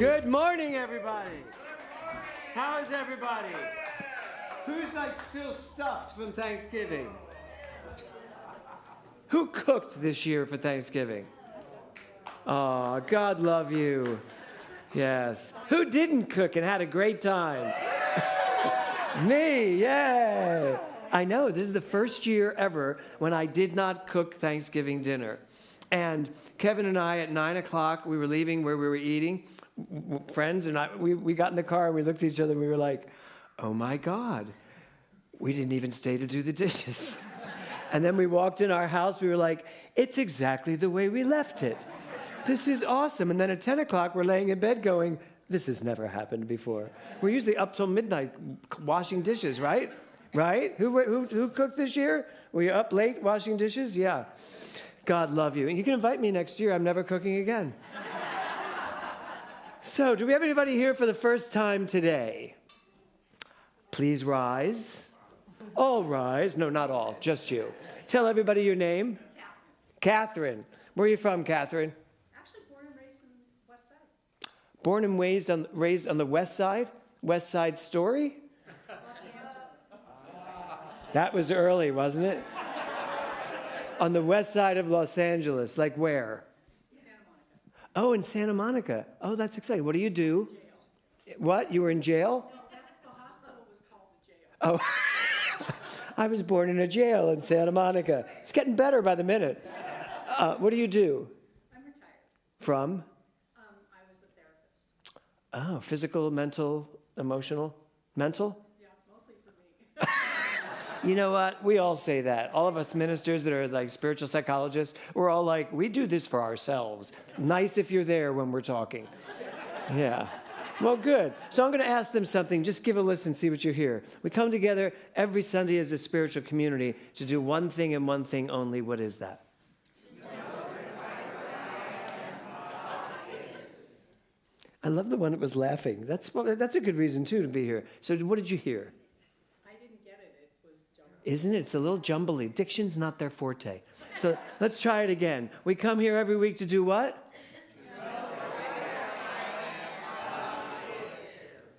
Good morning, everybody. How is everybody? Who's like still stuffed from Thanksgiving? Who cooked this year for Thanksgiving? Oh, God love you. Yes. Who didn't cook and had a great time? Me, yay. I know, this is the first year ever when I did not cook Thanksgiving dinner. And Kevin and I, at 9 o'clock, we were leaving where we were eating. Friends and I, we got in the car and we looked at each other and we were like, oh my God, we didn't even stay to do the dishes. And then we walked in our house, we were like, it's exactly the way we left it. This is awesome. And then at 10 o'clock, we're laying in bed going, this has never happened before. We're usually up till midnight washing dishes, right? Right? Who cooked this year? Were you up late washing dishes? Yeah. God love you. And you can invite me next year. I'm never cooking again. So, do we have anybody here for the first time today? Please rise. All rise. No, not all. Just you. Tell everybody your name. Catherine. Where are you from, Catherine? Actually, born and raised on the west side. Born and raised on the west side? West Side Story? Los Angeles. That was early, wasn't it? On the west side of Los Angeles. Like where? Santa Monica. Oh, in Santa Monica. Oh, that's exciting. What do you do? Jail. What? You were in jail? No, that's the hospital was called the jail. Oh, I was born in a jail in Santa Monica. It's getting better by the minute. What do you do? I'm retired. From? I was a therapist. Oh, physical, mental, emotional? Mental? Yeah, mostly for me. You know what? We all say that. All of us ministers that are like spiritual psychologists, we're all like, we do this for ourselves. Nice if you're there when we're talking. Yeah. Well, good. So I'm going to ask them something. Just give a listen, see what you hear. We come together every Sunday as a spiritual community to do one thing and one thing only. What is that? I love the one that was laughing. That's a good reason, too, to be here. So what did you hear? I didn't get it. It was jumbled. Isn't it? It's a little jumbly. Diction's not their forte. So let's try it again. We come here every week to do what?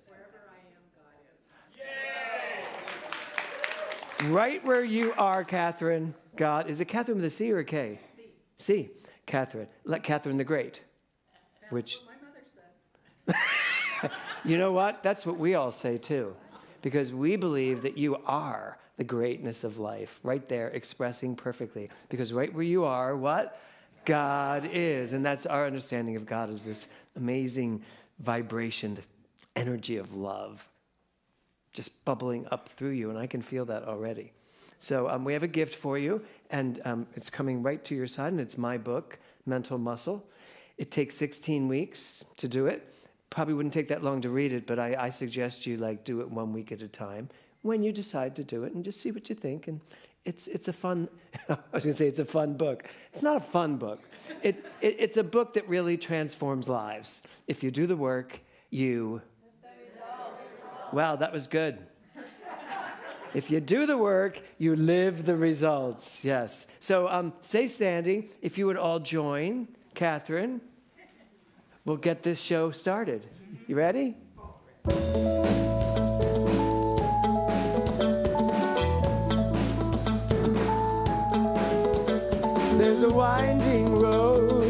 Wherever I am, God is. Right where you are, Catherine, God. Is it Catherine with a C or a K? C. Catherine. Like Catherine the Great. Which, What my mother said. you know what? That's what we all say, too. Because we believe that you are the greatness of life. Right there, expressing perfectly. Because right where you are, what? God is. And that's our understanding of God, is this amazing vibration, the energy of love just bubbling up through you. And I can feel that already. So we have a gift for you. And it's coming right to your side. And it's my book, Mental Muscle. It takes 16 weeks to do it. Probably wouldn't take that long to read it, but I suggest you like do it 1 week at a time when you decide to do it, and just see what you think. And it's a fun, I was going to say it's a fun book. It's not a fun book. It's a book that really transforms lives. If you do the work, you... Wow, that was good. If you do the work, you live the results. Yes. So stay standing. If you would all join Catherine, we'll get this show started. You ready? There's a winding road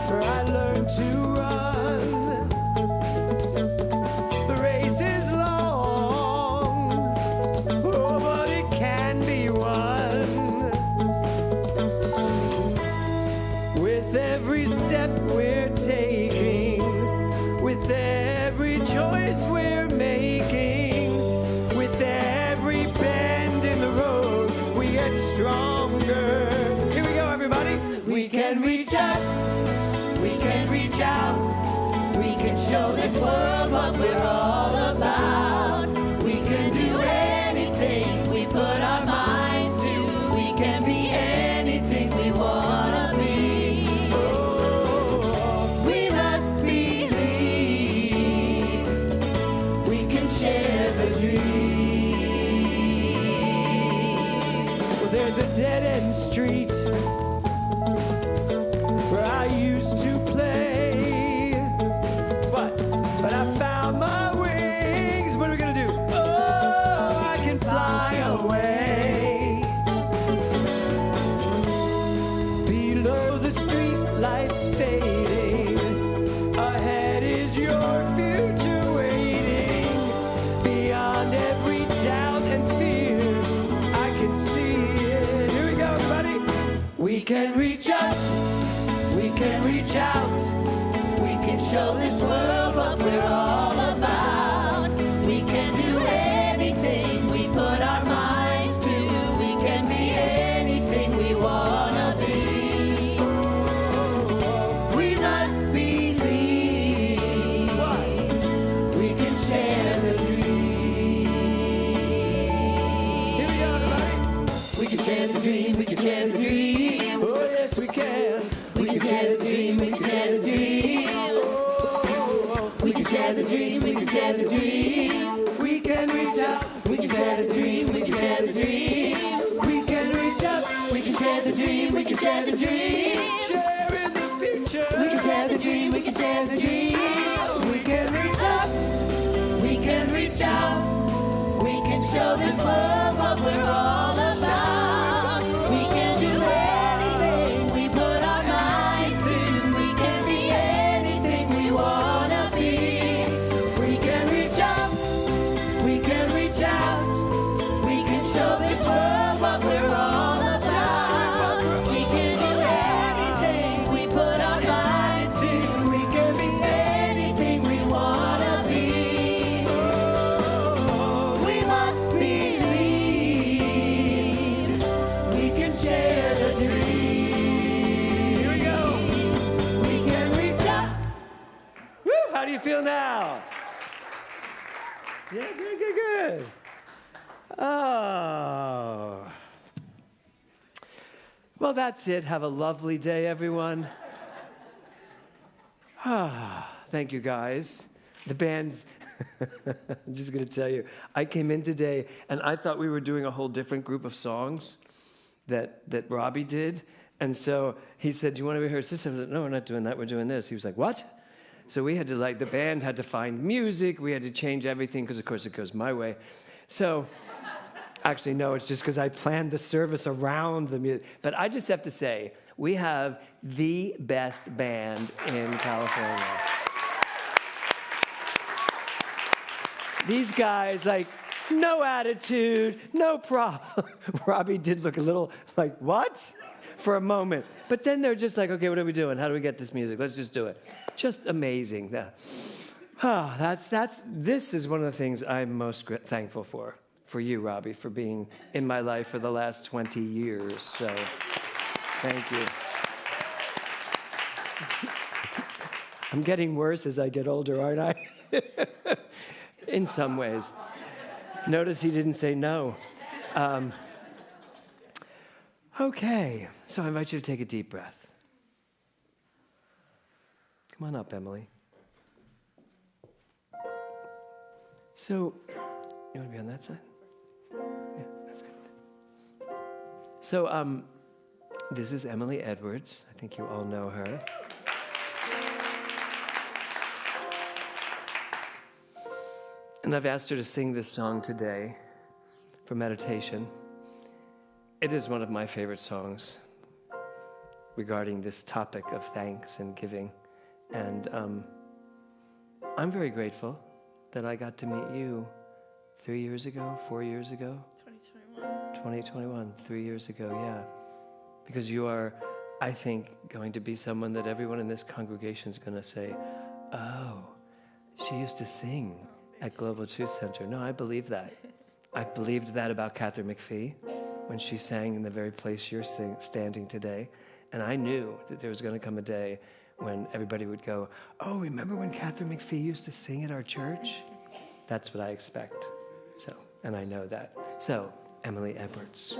where I learned to run. The race is long, oh, but it can be won. With every step we're taking, with every choice we're making, with every bend in the road, we get stronger. Here we go, everybody. We can reach up, we can reach out, we can show this world what we're all about. We can do anything we put our minds to. We can be anything we want to be. We must believe we can share the dream. Well, there's a dead-end street where I used to play. can reach up, we can reach out, we can show this world what we're all about. We can do anything we put our minds to, we can be anything we wanna be. We must believe we can share the dream. Here we go, everybody. We can share the dream, we can share the dream. Oh yes we can. We can share the dream, we can share the dream. Oh, we can share the dream, we can share the dream. We can reach out, we can share the dream, we can share the dream. We can reach out, we can share the dream, we can share the dream. Share in the future. We can share the dream, we can share the dream. We can reach up, we can reach out. We can show this world what we're all about. We can do anything we put our minds to. We can be anything we wanna be. We can reach up, we can reach out. We can show this world what we're all about. We can do anything we put our minds to. We can be anything we wanna be. We must believe we can share the dream. Here we go. We can reach up. Woo! How do you feel now? Yeah, good, good, good. Oh. Well, that's it. Have a lovely day, everyone. Thank you, guys. The band's, I'm just going to tell you, I came in today and I thought we were doing a whole different group of songs that Robbie did. And so he said, do you want to rehearse this? I was like, no, we're not doing that. We're doing this. He was like, what? So we had to, the band had to find music. We had to change everything because, of course, it goes my way. So, actually, no, it's just because I planned the service around the music. But I just have to say, we have the best band in California. These guys, no attitude, no problem. Robbie did look a little like, what? For a moment. But then they're just like, okay, what are we doing? How do we get this music? Let's just do it. Just amazing. This is one of the things I'm most thankful for you, Robbie, for being in my life for the last 20 years. So, thank you. I'm getting worse as I get older, aren't I? In some ways. Notice he didn't say no. Okay, so I invite you to take a deep breath. Come on up, Emily. So, you want to be on that side? Yeah, that's good. So, this is Emily Edwards. I think you all know her. And I've asked her to sing this song today for meditation. It is one of my favorite songs regarding this topic of thanks and giving. And I'm very grateful that I got to meet you 3 years ago, 4 years ago? 2021, 3 years ago, yeah. Because you are, I think, going to be someone that everyone in this congregation is going to say, oh, she used to sing at Global Truth Center. No, I believe that. I've believed that about Catherine McPhee when she sang in the very place you're standing today. And I knew that there was going to come a day when everybody would go, oh, remember when Catherine McPhee used to sing at our church? That's what I expect. So, and I know that. So, Emily Edwards.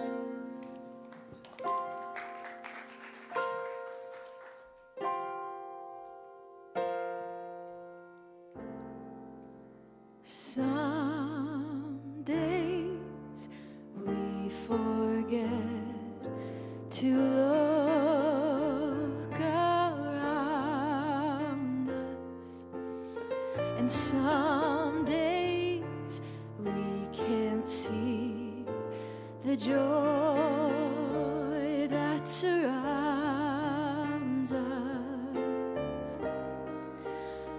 Some days we forget to look around us, and some days we can't see the joy that surrounds us.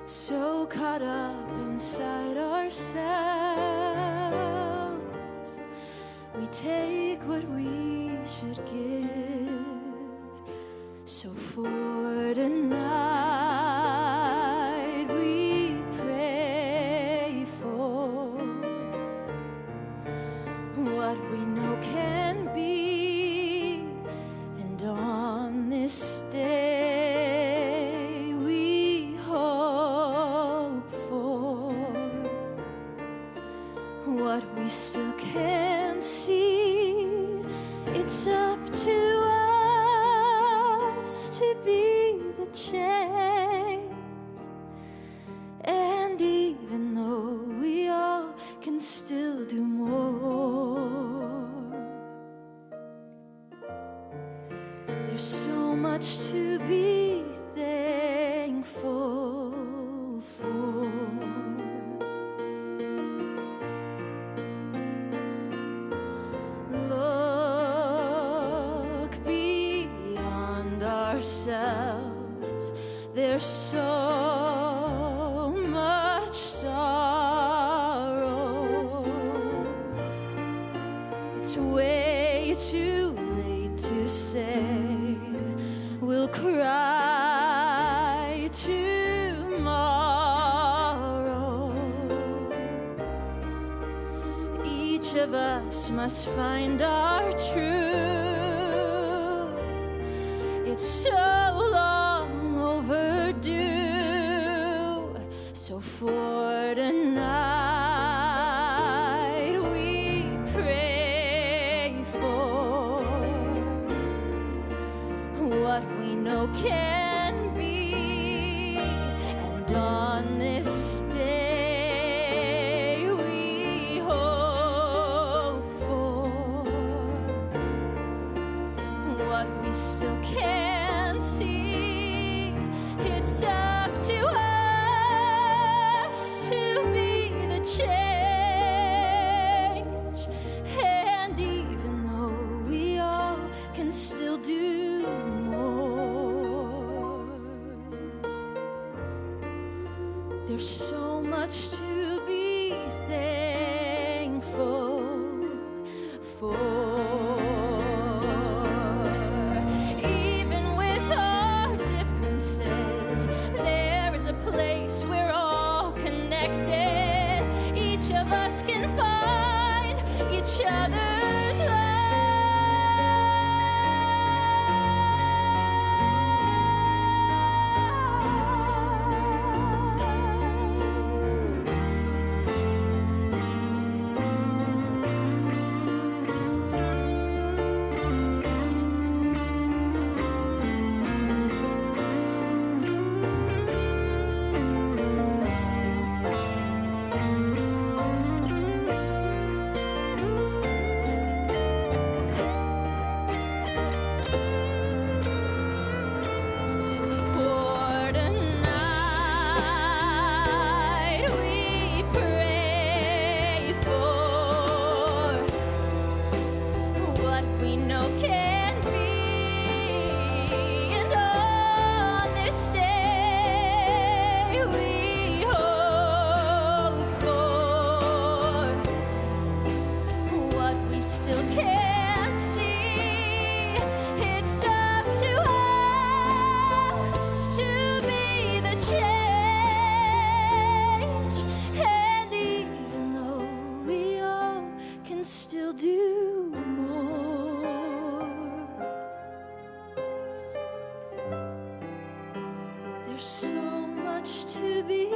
So caught up inside ourselves, we take what we should give for tonight we pray for what we know can be, and on this day we hope for what we still can't see. It's up to us to be the change, and even though we all can still do more, there's so much to be thankful for. Look beyond ourselves. There's so much sorrow. It's way too late to say we'll cry tomorrow. Each of us must find our truth. It's so long overdue. So for tonight we pray for what we know can be, and on this day we hope for what we still can't see. It's up to us to be the change, and even though we all can still do more, there's so much to be thankful for. Even with our differences, there is a place we're all connected. Each of us can find each other's love. So for tonight we pray for what we know can be, and on this day we hope for what we still can't see. It's up to us to be the change, and even though we all can still do more, there's so much to be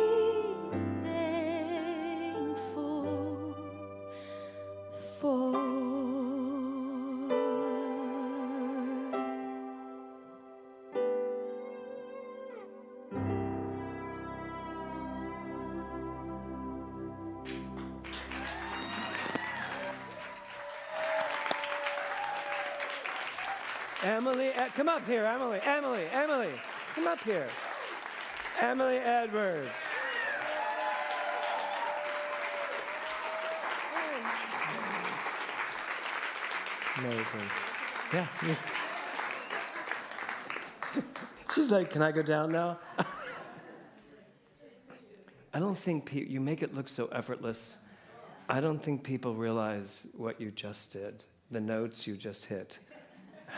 thankful for. Emily, come up here, Emily, come up here. Emily Edwards. Amazing. Yeah. She's like, can I go down now? I don't think you make it look so effortless. I don't think people realize what you just did, the notes you just hit,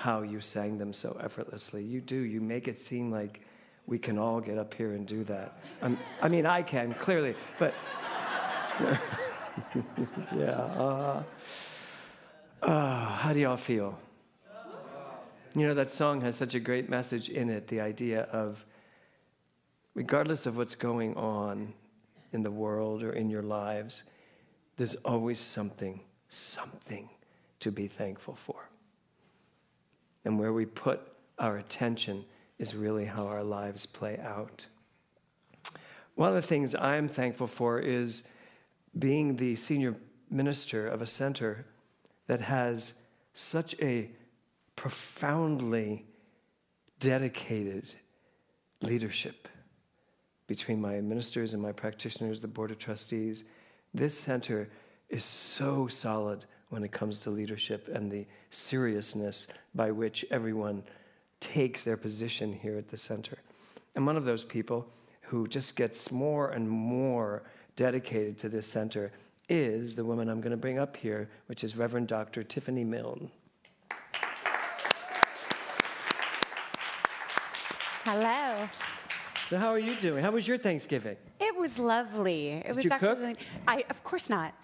how you sang them so effortlessly. You do. You make it seem like we can all get up here and do that. I mean, I can, clearly, but... yeah. How do y'all feel? You know, that song has such a great message in it, the idea of, regardless of what's going on in the world or in your lives, there's always something to be thankful for. And where we put our attention is really how our lives play out. One of the things I'm thankful for is being the senior minister of a center that has such a profoundly dedicated leadership between my ministers and my practitioners, the board of trustees. This center is so solid when it comes to leadership and the seriousness by which everyone takes their position here at the center. And one of those people who just gets more and more dedicated to this center is the woman I'm going to bring up here, which is Reverend Dr. Tiffany Mellon. Hello. So how are you doing? How was your Thanksgiving? It was lovely. Did you cook? Of course not.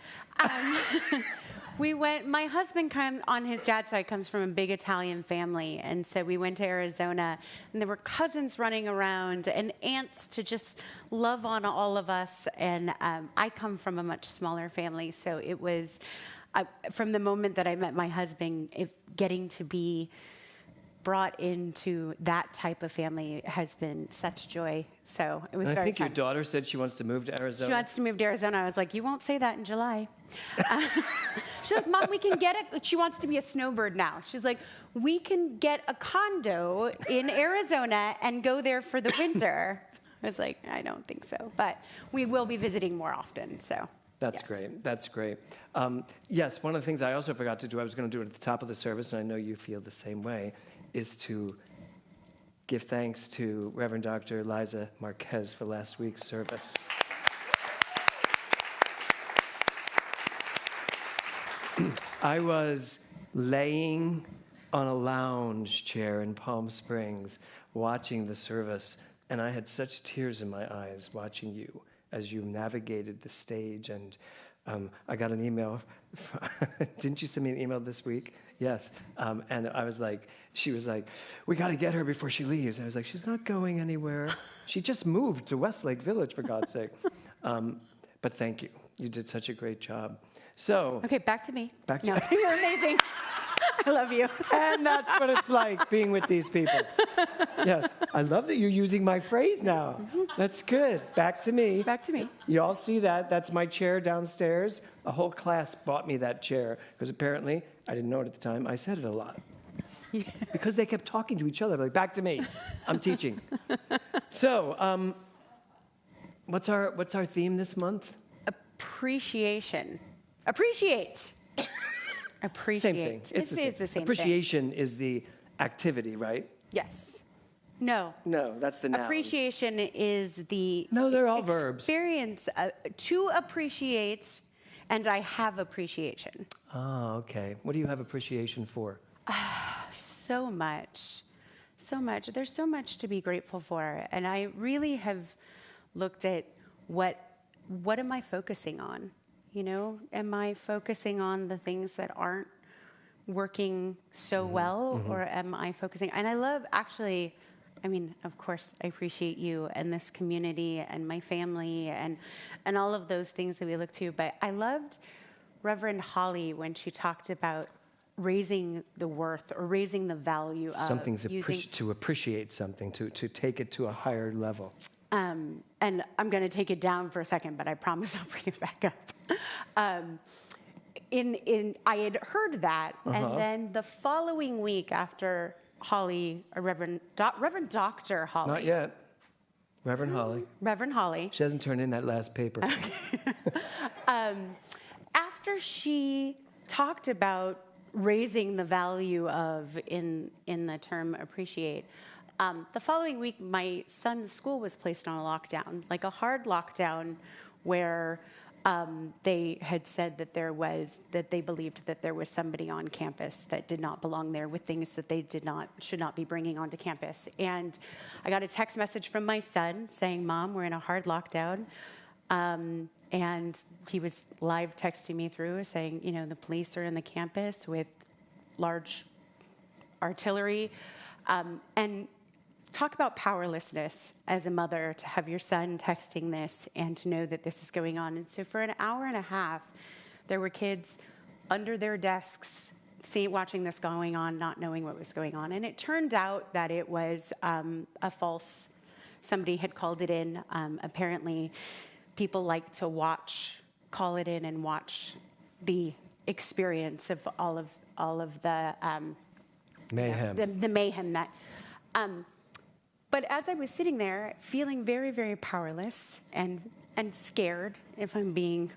We went, my husband on his dad's side comes from a big Italian family, and so we went to Arizona, and there were cousins running around and aunts to just love on all of us, and I come from a much smaller family, so it was, from the moment that I met my husband, getting to be brought into that type of family has been such joy. So it was very fun. I think your daughter said she wants to move to Arizona. She wants to move to Arizona. I was like, you won't say that in July. She's like, Mom, we can get it. She wants to be a snowbird now. She's like, we can get a condo in Arizona and go there for the winter. I was like, I don't think so. But we will be visiting more often, so. That's yes. great. That's great. Yes, one of the things I also forgot to do, I was going to do it at the top of the service, and I know you feel the same way, is to give thanks to Reverend Dr. Liza Marquez for last week's service. I was laying on a lounge chair in Palm Springs watching the service, and I had such tears in my eyes watching you as you navigated the stage. And I got an email. Didn't you send me an email this week? Yes. And I was like, she was like, we got to get her before she leaves. And I was like, she's not going anywhere. She just moved to Westlake Village, for God's sake. But thank you. You did such a great job. So. Okay, back to me. Back to no, you're amazing. I love you. And that's what it's like being with these people. Yes. I love that you're using my phrase now. That's good. Back to me. Back to me. You all see that? That's my chair downstairs. A whole class bought me that chair because apparently, I didn't know it at the time, I said it a lot. Yeah. Because they kept talking to each other, like, back to me. I'm teaching. So, what's our theme this month? Appreciation. Appreciate. Appreciate. Same thing. It's the same thing. Appreciation is the activity, right? Yes. No. No, that's the noun. Appreciation is the No, they're all verbs. Experience to appreciate, and I have appreciation. Oh, okay. What do you have appreciation for? So much. So much. There's so much to be grateful for, and I really have looked at what am I focusing on? You know, am I focusing on the things that aren't working so well, or am I focusing? And I love, actually, I mean, of course, I appreciate you and this community and my family and all of those things that we look to. But I loved Reverend Holly when she talked about raising the worth or raising the value of Something's to appreciate something, to take it to a higher level. And I'm going to take it down for a second, but I promise I'll bring it back up. I had heard that, and then the following week after Holly, or Reverend Dr. Holly. Not yet. Reverend Holly. Reverend Holly. She hasn't turned in that last paper. After she talked about raising the value of in the term appreciate, the following week, my son's school was placed on a lockdown, like a hard lockdown where they had said that they believed that there was somebody on campus that did not belong there with things that they should not be bringing onto campus. And I got a text message from my son saying, "Mom, we're in a hard lockdown." And he was live texting me through saying, the police are in the campus with large artillery. And talk about powerlessness as a mother, to have your son texting this and to know that this is going on. And so for an hour and a half, there were kids under their desks watching this going on, not knowing what was going on. And it turned out that it was a false, somebody had called it in. Apparently, people like to call it in and watch the experience of all of the Mayhem. The mayhem that. But as I was sitting there, feeling very, very powerless and scared, if I'm being,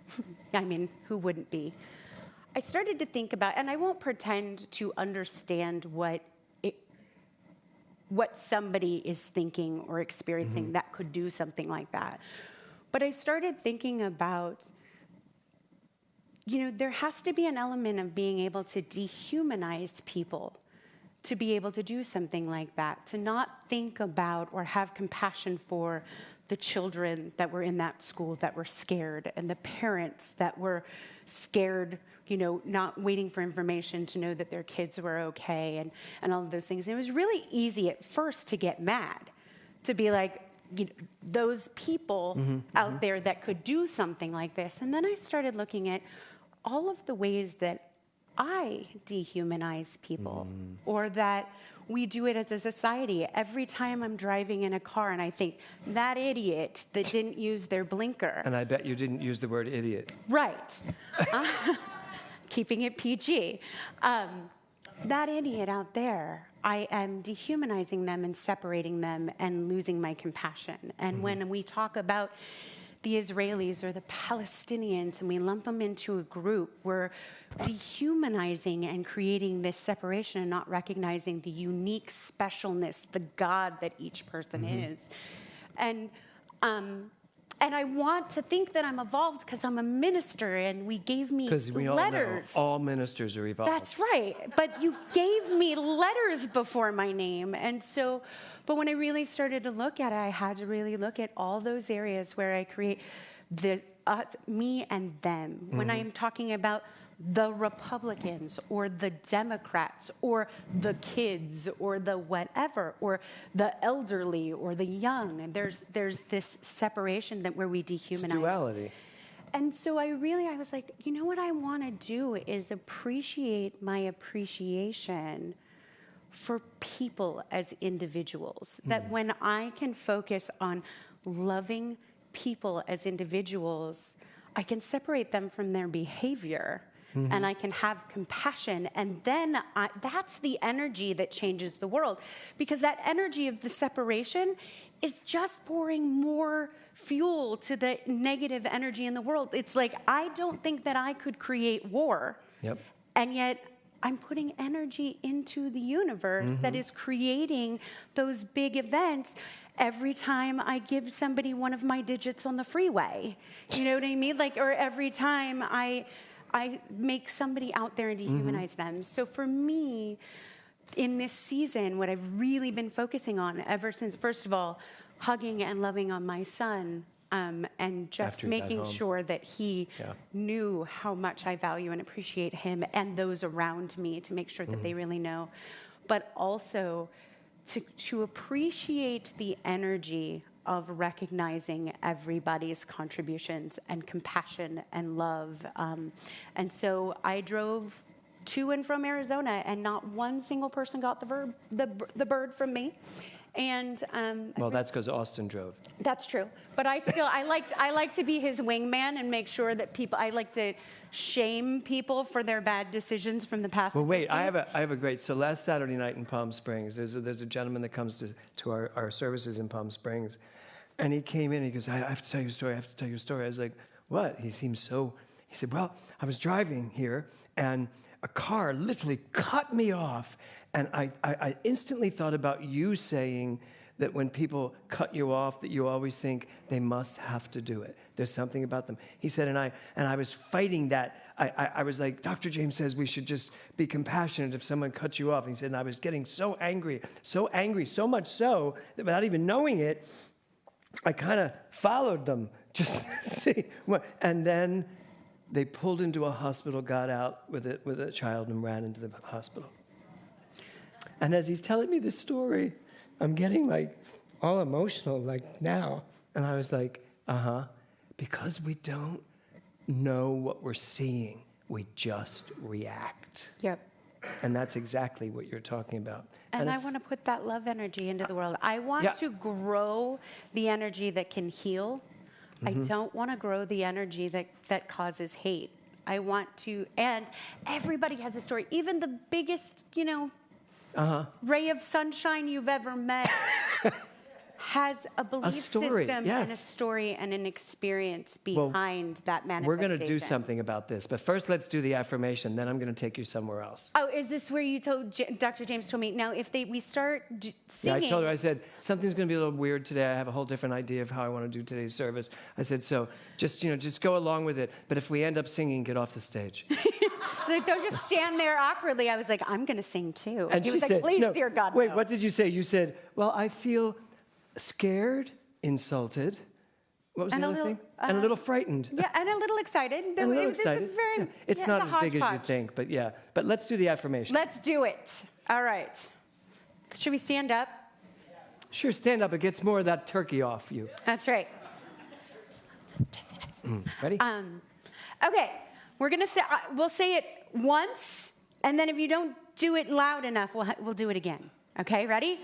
who wouldn't be? I started to think about, and I won't pretend to understand what somebody is thinking or experiencing that could do something like that. But I started thinking about, there has to be an element of being able to dehumanize people to be able to do something like that, to not think about or have compassion for the children that were in that school that were scared, and the parents that were scared, not waiting for information to know that their kids were okay, and all of those things. And it was really easy at first to get mad, to be like, those people out there that could do something like this. And then I started looking at all of the ways that I dehumanize people, or that we do it as a society. Every time I'm driving in a car and I think, that idiot that didn't use their blinker. And I bet you didn't use the word idiot. Right. Keeping it PG. That idiot out there, I am dehumanizing them and separating them and losing my compassion. And when we talk about the Israelis or the Palestinians and we lump them into a group, we're dehumanizing and creating this separation and not recognizing the unique specialness, the God that each person is. And I want to think that I'm evolved because I'm a minister and we gave me letters. Because we all know all ministers are evolved. That's right. But you gave me letters before my name. And so, but when I really started to look at it, I had to really look at all those areas where I create me and them. When I am talking about the Republicans or the Democrats or the kids or the whatever or the elderly or the young, and there's this separation that where we dehumanize. It's duality. And so I was like, what I want to do is appreciate my appreciation for people as individuals. That when I can focus on loving people as individuals, I can separate them from their behavior. And I can have compassion. And then that's the energy that changes the world. Because that energy of the separation is just pouring more fuel to the negative energy in the world. It's like, I don't think that I could create war. Yep. And yet, I'm putting energy into the universe that is creating those big events every time I give somebody one of my digits on the freeway. You know what I mean? Or every time I make somebody out there and dehumanize them. So for me, in this season, what I've really been focusing on ever since, first of all, hugging and loving on my son, and just making sure that he knew how much I value and appreciate him and those around me, to make sure that they really know. But also to appreciate the energy of recognizing everybody's contributions and compassion and love. And so I drove to and from Arizona, and not one single person got the bird from me. And well, that's because Austin drove. That's true. But I like to be his wingman and make sure that I like to shame people for their bad decisions from the past. Well, wait, I have a great, so last Saturday night in Palm Springs, there's a gentleman that comes to our services in Palm Springs, and he came in, he goes, I have to tell you a story. I was like, what? He said, well, I was driving here, and a car literally cut me off, and I instantly thought about you saying that when people cut you off, that you always think they must have to do it. There's something about them. He said, and I was fighting that. I was like, Dr. James says we should just be compassionate if someone cuts you off. He said, and I was getting so angry, so much so that without even knowing it, I kind of followed them just to see what. And then they pulled into a hospital, got out with a child, and ran into the hospital. And as he's telling me this story, I'm getting like all emotional like now. And I was like, because we don't know what we're seeing, we just react. Yep. And that's exactly what you're talking about. And I it's- want to put that love energy into the world. I want Yeah. to grow the energy that can heal. I don't want to grow the energy that causes hate. I want to, and everybody has a story. Even the biggest, ray of sunshine you've ever met has a belief story, system yes. and a story and an experience behind that manifestation. We're going to do something about this. But first, let's do the affirmation. Then I'm going to take you somewhere else. Oh, is this where you told Dr. James told me? Now, if we start Yeah, singing, I told her, I said, something's going to be a little weird today. I have a whole different idea of how I want to do today's service. I said, so just go along with it. But if we end up singing, get off the stage. like, don't just stand there awkwardly. I was like, I'm going to sing too. And he she was said, like, please, no, dear God, wait, no. what did you say? You said, well, I feel scared, insulted. What was And the a other little, thing? And a little frightened. Yeah, and a little excited. And a little excited. Yeah. It's not a as big as you hodgepodge. think, but yeah. But let's do the affirmation. Let's do it. All right. Should we stand up? Sure, stand up. It gets more of that turkey off you. That's right. Ready? Okay, we're gonna say we'll say it once, and then if you don't do it loud enough, we'll do it again. Okay, ready?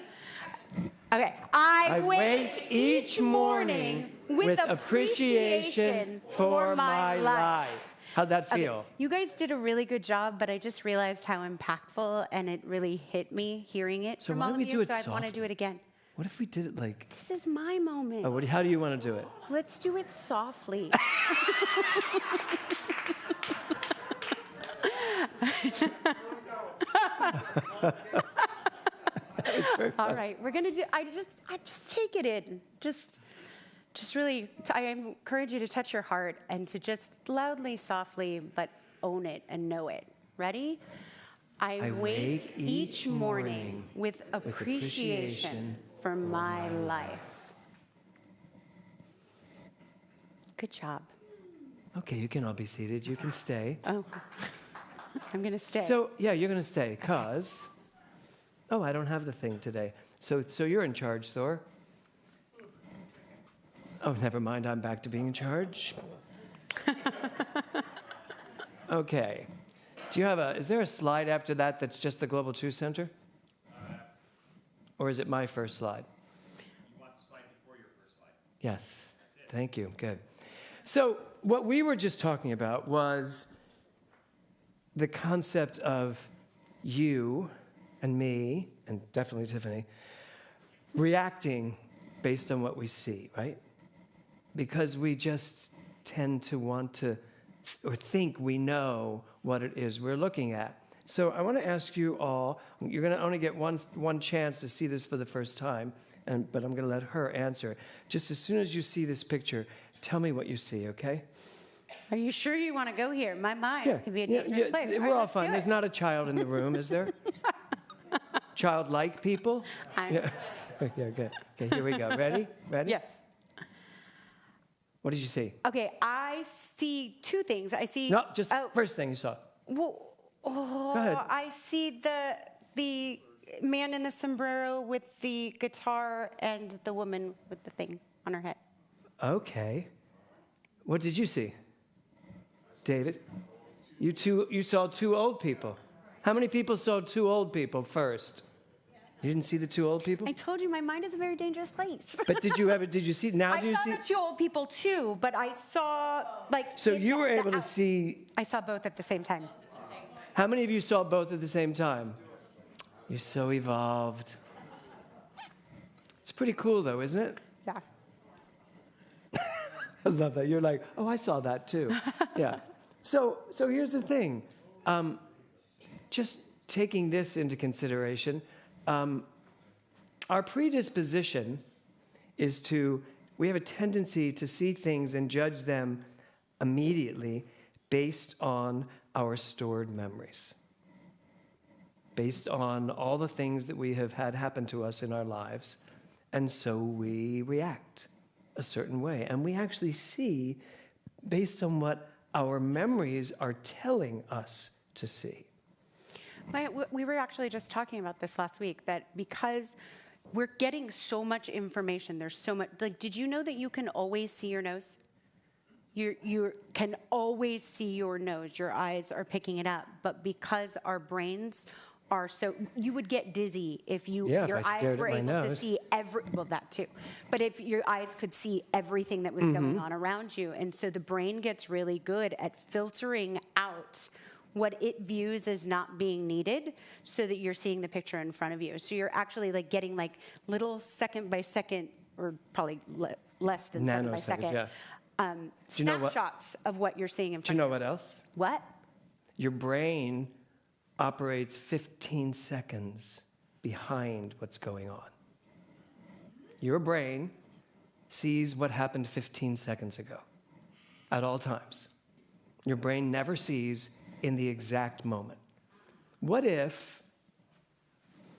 Okay. I wake each morning with appreciation for my life. How'd that Okay, feel? you guys did a really good job, but I just realized how impactful, and it really hit me hearing it So from why all don't of we you. do it so I want to softly? do it again. What if we did it like? This is my moment. Oh, how do you want to do it? Let's do it softly. All right, we're gonna do. I just take it in. Just really. I encourage you to touch your heart and to just loudly, softly, but own it and know it. Ready? I wake each morning with appreciation for my life. Good job. Okay, you can all be seated. You can stay. Oh, I'm gonna stay. So yeah, you're gonna stay, cause. Oh, I don't have the thing today. So you're in charge, Thor. Oh, never mind. I'm back to being in charge. Okay. Do you have is there a slide after that that's just the Global Truth Center? Or is it my first slide? You want the slide before your first slide. Yes. Thank you. Good. So what we were just talking about was the concept of you and me, and definitely Tiffany, reacting based on what we see, right? Because we just tend to want to or think we know what it is we're looking at. So I want to ask you all, you're going to only get one chance to see this for the first time, but I'm going to let her answer. Just as soon as you see this picture, tell me what you see, okay? Are you sure you want to go here? My mind can be a dangerous place. We're right, all let's do fine. There's it. not a child in the room, is there? Childlike people? Yeah. Yeah, good. Okay, here we go. Ready? Yes. What did you see? Okay, I see two things. I see. No, just first thing you saw. Well, Go ahead. I see the man in the sombrero with the guitar and the woman with the thing on her head. Okay. What did you see? David? You saw two old people. How many people saw two old people first? You didn't see the two old people? I told you my mind is a very dangerous place. But did you see, now I do you saw see? the two old people too, but I saw So you were able to see, I saw both at the same time. how many of you saw both at the same time? You're so evolved. It's pretty cool though, isn't it? Yeah. I love that. You're like, oh, I saw that too. Yeah. So here's the thing. Just taking this into consideration, Our predisposition is we have a tendency to see things and judge them immediately based on our stored memories, based on all the things that we have had happen to us in our lives. And so we react a certain way. And we actually see based on what our memories are telling us to see. We were actually just talking about this last week, that because we're getting so much information, there's so much, like, did you know that you can always see your nose? You can always see your nose. Your eyes are picking it up. But because our brains are so, you would get dizzy if your eyes were able to see well, that too. But if your eyes could see everything that was going on around you. And so the brain gets really good at filtering out what it views as not being needed so that you're seeing the picture in front of you. So you're actually like getting like little second by second, or probably less than second by second, snapshots of what you're seeing in front of you. Do you know what else? What? Your brain operates 15 seconds behind what's going on. Your brain sees what happened 15 seconds ago at all times. Your brain never sees in the exact moment. What if,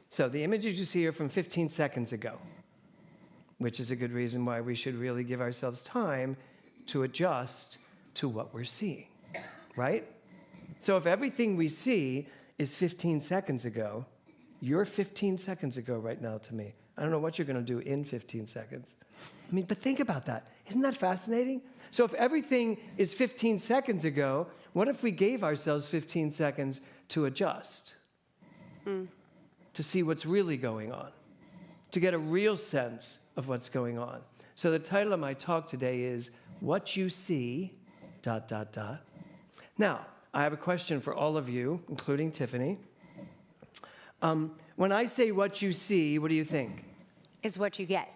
so the images you see are from 15 seconds ago, which is a good reason why we should really give ourselves time to adjust to what we're seeing, right? So if everything we see is 15 seconds ago, you're 15 seconds ago right now to me. I don't know what you're going to do in 15 seconds. I mean, but think about that. Isn't that fascinating? So if everything is 15 seconds ago, what if we gave ourselves 15 seconds to adjust, to see what's really going on, to get a real sense of what's going on? So the title of my talk today is, What You See, ... Now, I have a question for all of you, including Tiffany. When I say what you see, what do you think? Is what you get.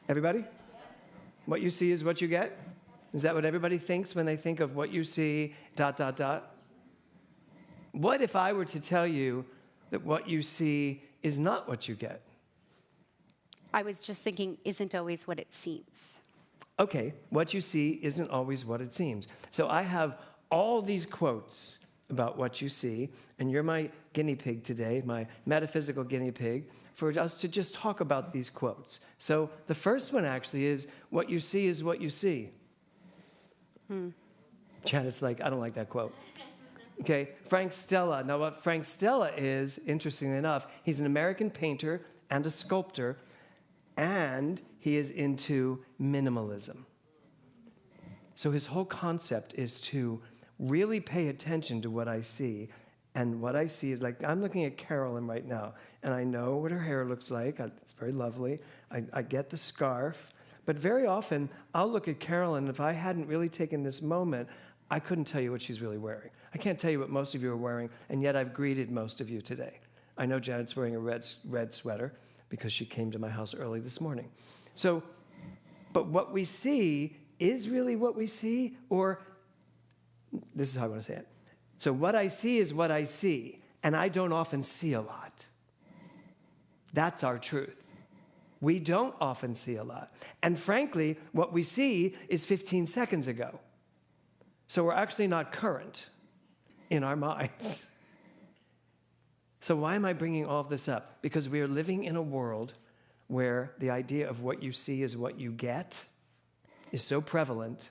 Everybody? What you see is what you get? Is that what everybody thinks when they think of what you see, ... What if I were to tell you that what you see is not what you get? I was just thinking, isn't always what it seems. Okay, what you see isn't always what it seems. So I have all these quotes about what you see, and you're my guinea pig today, my metaphysical guinea pig, for us to just talk about these quotes. So the first one actually is, what you see is what you see. Janet's like, I don't like that quote. Okay, Frank Stella. Now what Frank Stella is, interestingly enough, he's an American painter and a sculptor, and he is into minimalism. So his whole concept is to really pay attention to what I see. And what I see is, like, I'm looking at Carolyn right now, and I know what her hair looks like. It's very lovely. I get the scarf. But very often, I'll look at Carolyn, and if I hadn't really taken this moment, I couldn't tell you what she's really wearing. I can't tell you what most of you are wearing, and yet I've greeted most of you today. I know Janet's wearing a red sweater because she came to my house early this morning. So, but what we see is really what we see, or this is how I want to say it. So what I see is what I see, and I don't often see a lot. That's our truth. We don't often see a lot. And frankly, what we see is 15 seconds ago. So we're actually not current in our minds. So why am I bringing all of this up? Because we are living in a world where the idea of what you see is what you get is so prevalent,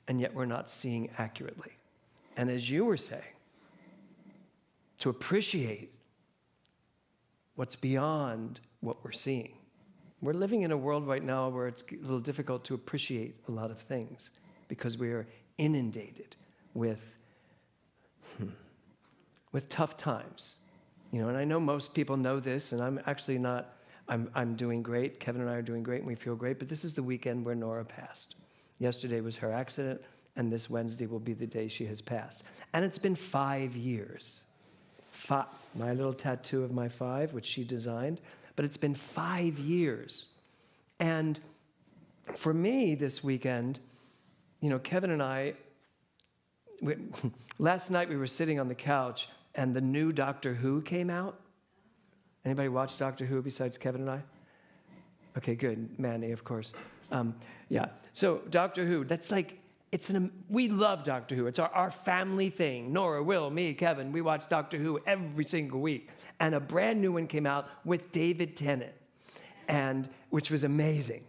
and yet we're not seeing accurately. And as you were saying, to appreciate what's beyond what we're seeing. We're living in a world right now where it's a little difficult to appreciate a lot of things because we are inundated with tough times. You know, and I know most people know this, and I'm actually not, I'm doing great. Kevin and I are doing great, and we feel great, but this is the weekend where Nora passed. Yesterday was her accident, and this Wednesday will be the day she has passed. And it's been 5 years. My little tattoo of my 5, which she designed, but it's been 5 years. And for me this weekend, you know, Kevin and I, last night we were sitting on the couch and the new Doctor Who came out. Anybody watch Doctor Who besides Kevin and I? Okay, good. Manny, of course. Yeah. So Doctor Who, that's like, we love Doctor Who. It's our family thing. Nora, Will, me, Kevin, we watch Doctor Who every single week. And a brand new one came out with David Tennant, which was amazing.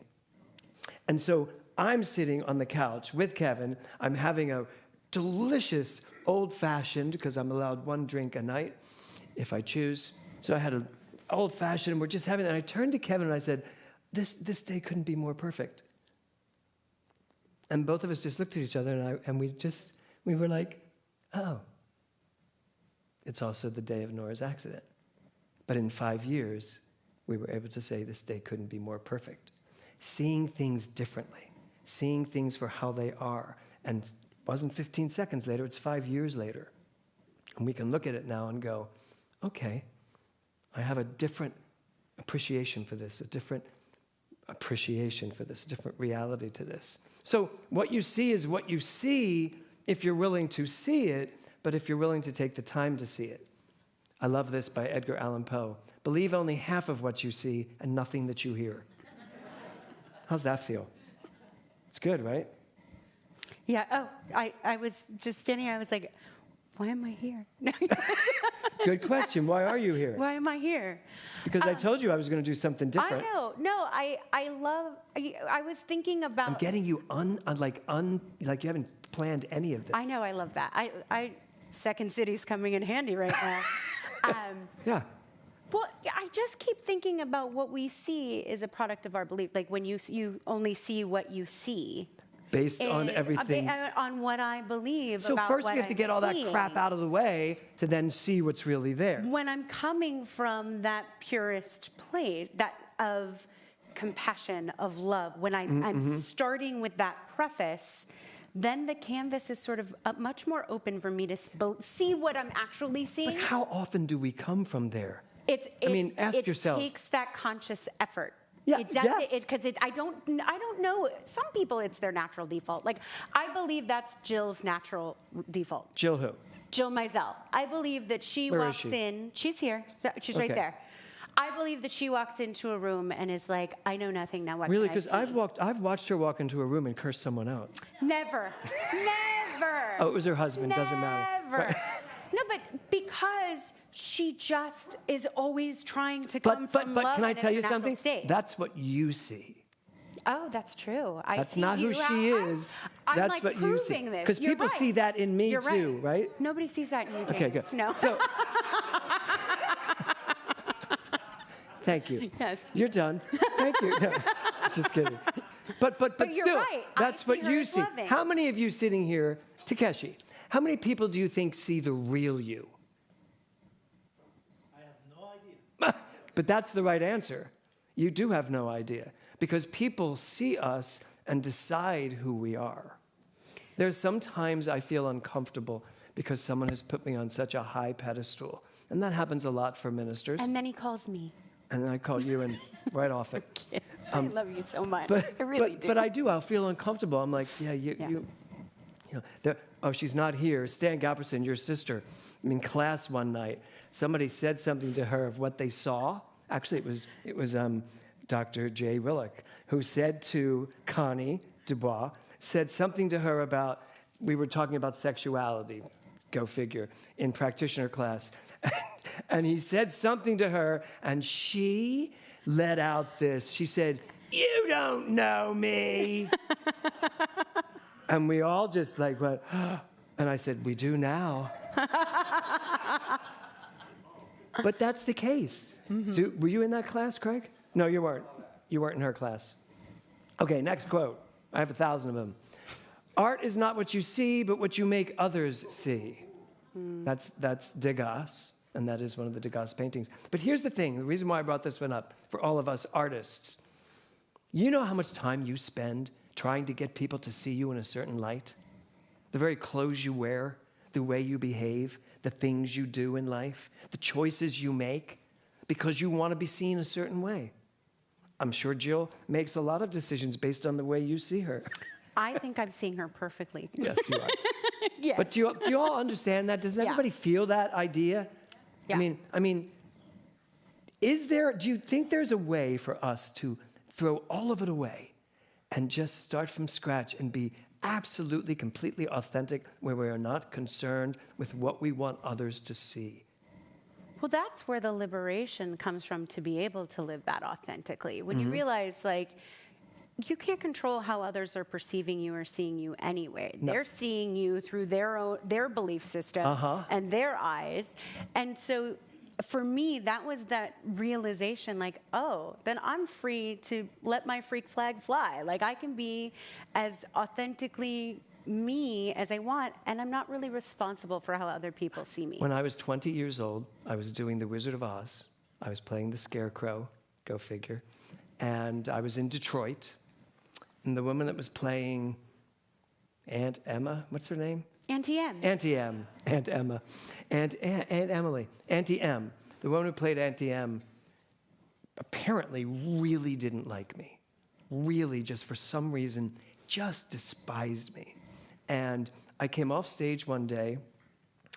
And so I'm sitting on the couch with Kevin. I'm having a delicious old-fashioned, because I'm allowed one drink a night if I choose. So I had an old-fashioned, and we're just having it. And I turned to Kevin and I said, this day couldn't be more perfect. And both of us just looked at each other, and we were like, oh. It's also the day of Nora's accident. But in 5 years, we were able to say this day couldn't be more perfect. Seeing things differently, seeing things for how they are. And it wasn't 15 seconds later, it's 5 years later. And we can look at it now and go, okay, I have a different appreciation for this, a different reality to this. So what you see is what you see if you're willing to see it, but if you're willing to take the time to see it. I love this by Edgar Allan Poe. Believe only half of what you see and nothing that you hear. How's that feel? It's good, right? Yeah. Oh, I was just standing here. I was like, why am I here? Good question. Why are you here? Why am I here? Because I told you I was going to do something different. I know. No, I was thinking about. I'm getting you like you haven't planned any of this. I know. I love that. Second City's coming in handy right now. Yeah. Well, I just keep thinking about what we see is a product of our belief. Like when you only see what you see. Based on everything. On what I believe so about first what we have to get I'm all that seeing. crap out of the way to then see what's really there. When I'm coming from that purest place, that of compassion, of love, when I'm starting with that preface, then the canvas is sort of much more open for me to see what I'm actually seeing. But how often do we come from there? Ask yourself. It takes that conscious effort. Yeah, it does, yes. Because I don't know. Some people, it's their natural default. Like, I believe that's Jill's natural default. Jill who? Jill Mizell. I believe that she Where is walks she? in. She's here. So she's right Okay. there. I believe that she walks into a room and is like, I know nothing now. What Really? can I Because see? I've watched her walk into a room and curse someone out. Never. Never. Oh, it was her husband. Never. Doesn't matter. Right. No, but because she just is always trying to come from love. But can I and tell you it's her something? natural state. That's what you see. Oh, that's true. That's not who she is. I'm That's like what you see. proving this. Because You're people right. see that in me You're too, right? Nobody sees that in you, James. Okay, good. No. So, thank you. Yes. You're done. Thank you. No, just kidding. But you're still, right. that's I what see her you as see. loving. How many of you sitting here, Takeshi, how many people do you think see the real you? I have no idea. But that's the right answer. You do have no idea. Because people see us and decide who we are. There's sometimes I feel uncomfortable because someone has put me on such a high pedestal. And that happens a lot for ministers. And then he calls me. And I call you in right off it. I love you so much. But, I really do. But I do. I'll feel uncomfortable. I'm like, you know, oh, she's not here. Stan Galperson, your sister, in class one night, somebody said something to her of what they saw. Actually, it was Dr. Jay Willick, who said to Connie Dubois, said something to her about, we were talking about sexuality, go figure, in practitioner class. And he said something to her, and she let out this. She said, "You don't know me." And we all just like went, and I said, "We do now." But that's the case. Mm-hmm. Were you in that class, Craig? No, you weren't. You weren't in her class. Okay, next quote. I have 1,000 of them. Art is not what you see, but what you make others see. That's Degas, and that is one of the Degas paintings. But here's the thing, the reason why I brought this one up for all of us artists. You know how much time you spend trying to get people to see you in a certain light? The very clothes you wear, the way you behave, the things you do in life, the choices you make, because you want to be seen a certain way. I'm sure Jill makes a lot of decisions based on the way you see her. I think I'm seeing her perfectly. Yes, you are. Yes. But do you all understand that? Does everybody feel that idea? Yeah. I mean, do you think there's a way for us to throw all of it away and just start from scratch and be absolutely, completely authentic, where we are not concerned with what we want others to see. Well, that's where the liberation comes from, to be able to live that authentically. When you realize, like, you can't control how others are perceiving you or seeing you anyway. No. They're seeing you through their belief system and their eyes. And so for me, that was that realization, like, oh, then I'm free to let my freak flag fly. Like, I can be as authentically me as I want, and I'm not really responsible for how other people see me. When I was 20 years old, I was doing The Wizard of Oz. I was playing the Scarecrow, go figure. And I was in Detroit. And the woman that was playing Aunt Emma, what's her name? Auntie M. Auntie M, Aunt Emma, Aunt Emily, Auntie M. The woman who played Auntie M apparently really didn't like me. Really, just for some reason, just despised me. And I came off stage one day.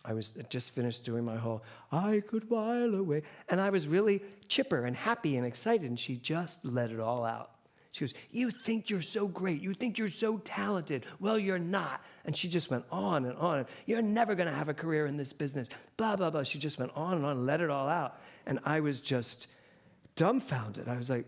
I was just finished doing my whole, I could while away. And I was really chipper and happy and excited, and she just let it all out. She goes, you think you're so great. You think you're so talented. Well, you're not. And she just went on and on. You're never going to have a career in this business. Blah, blah, blah. She just went on and let it all out. And I was just dumbfounded. I was like,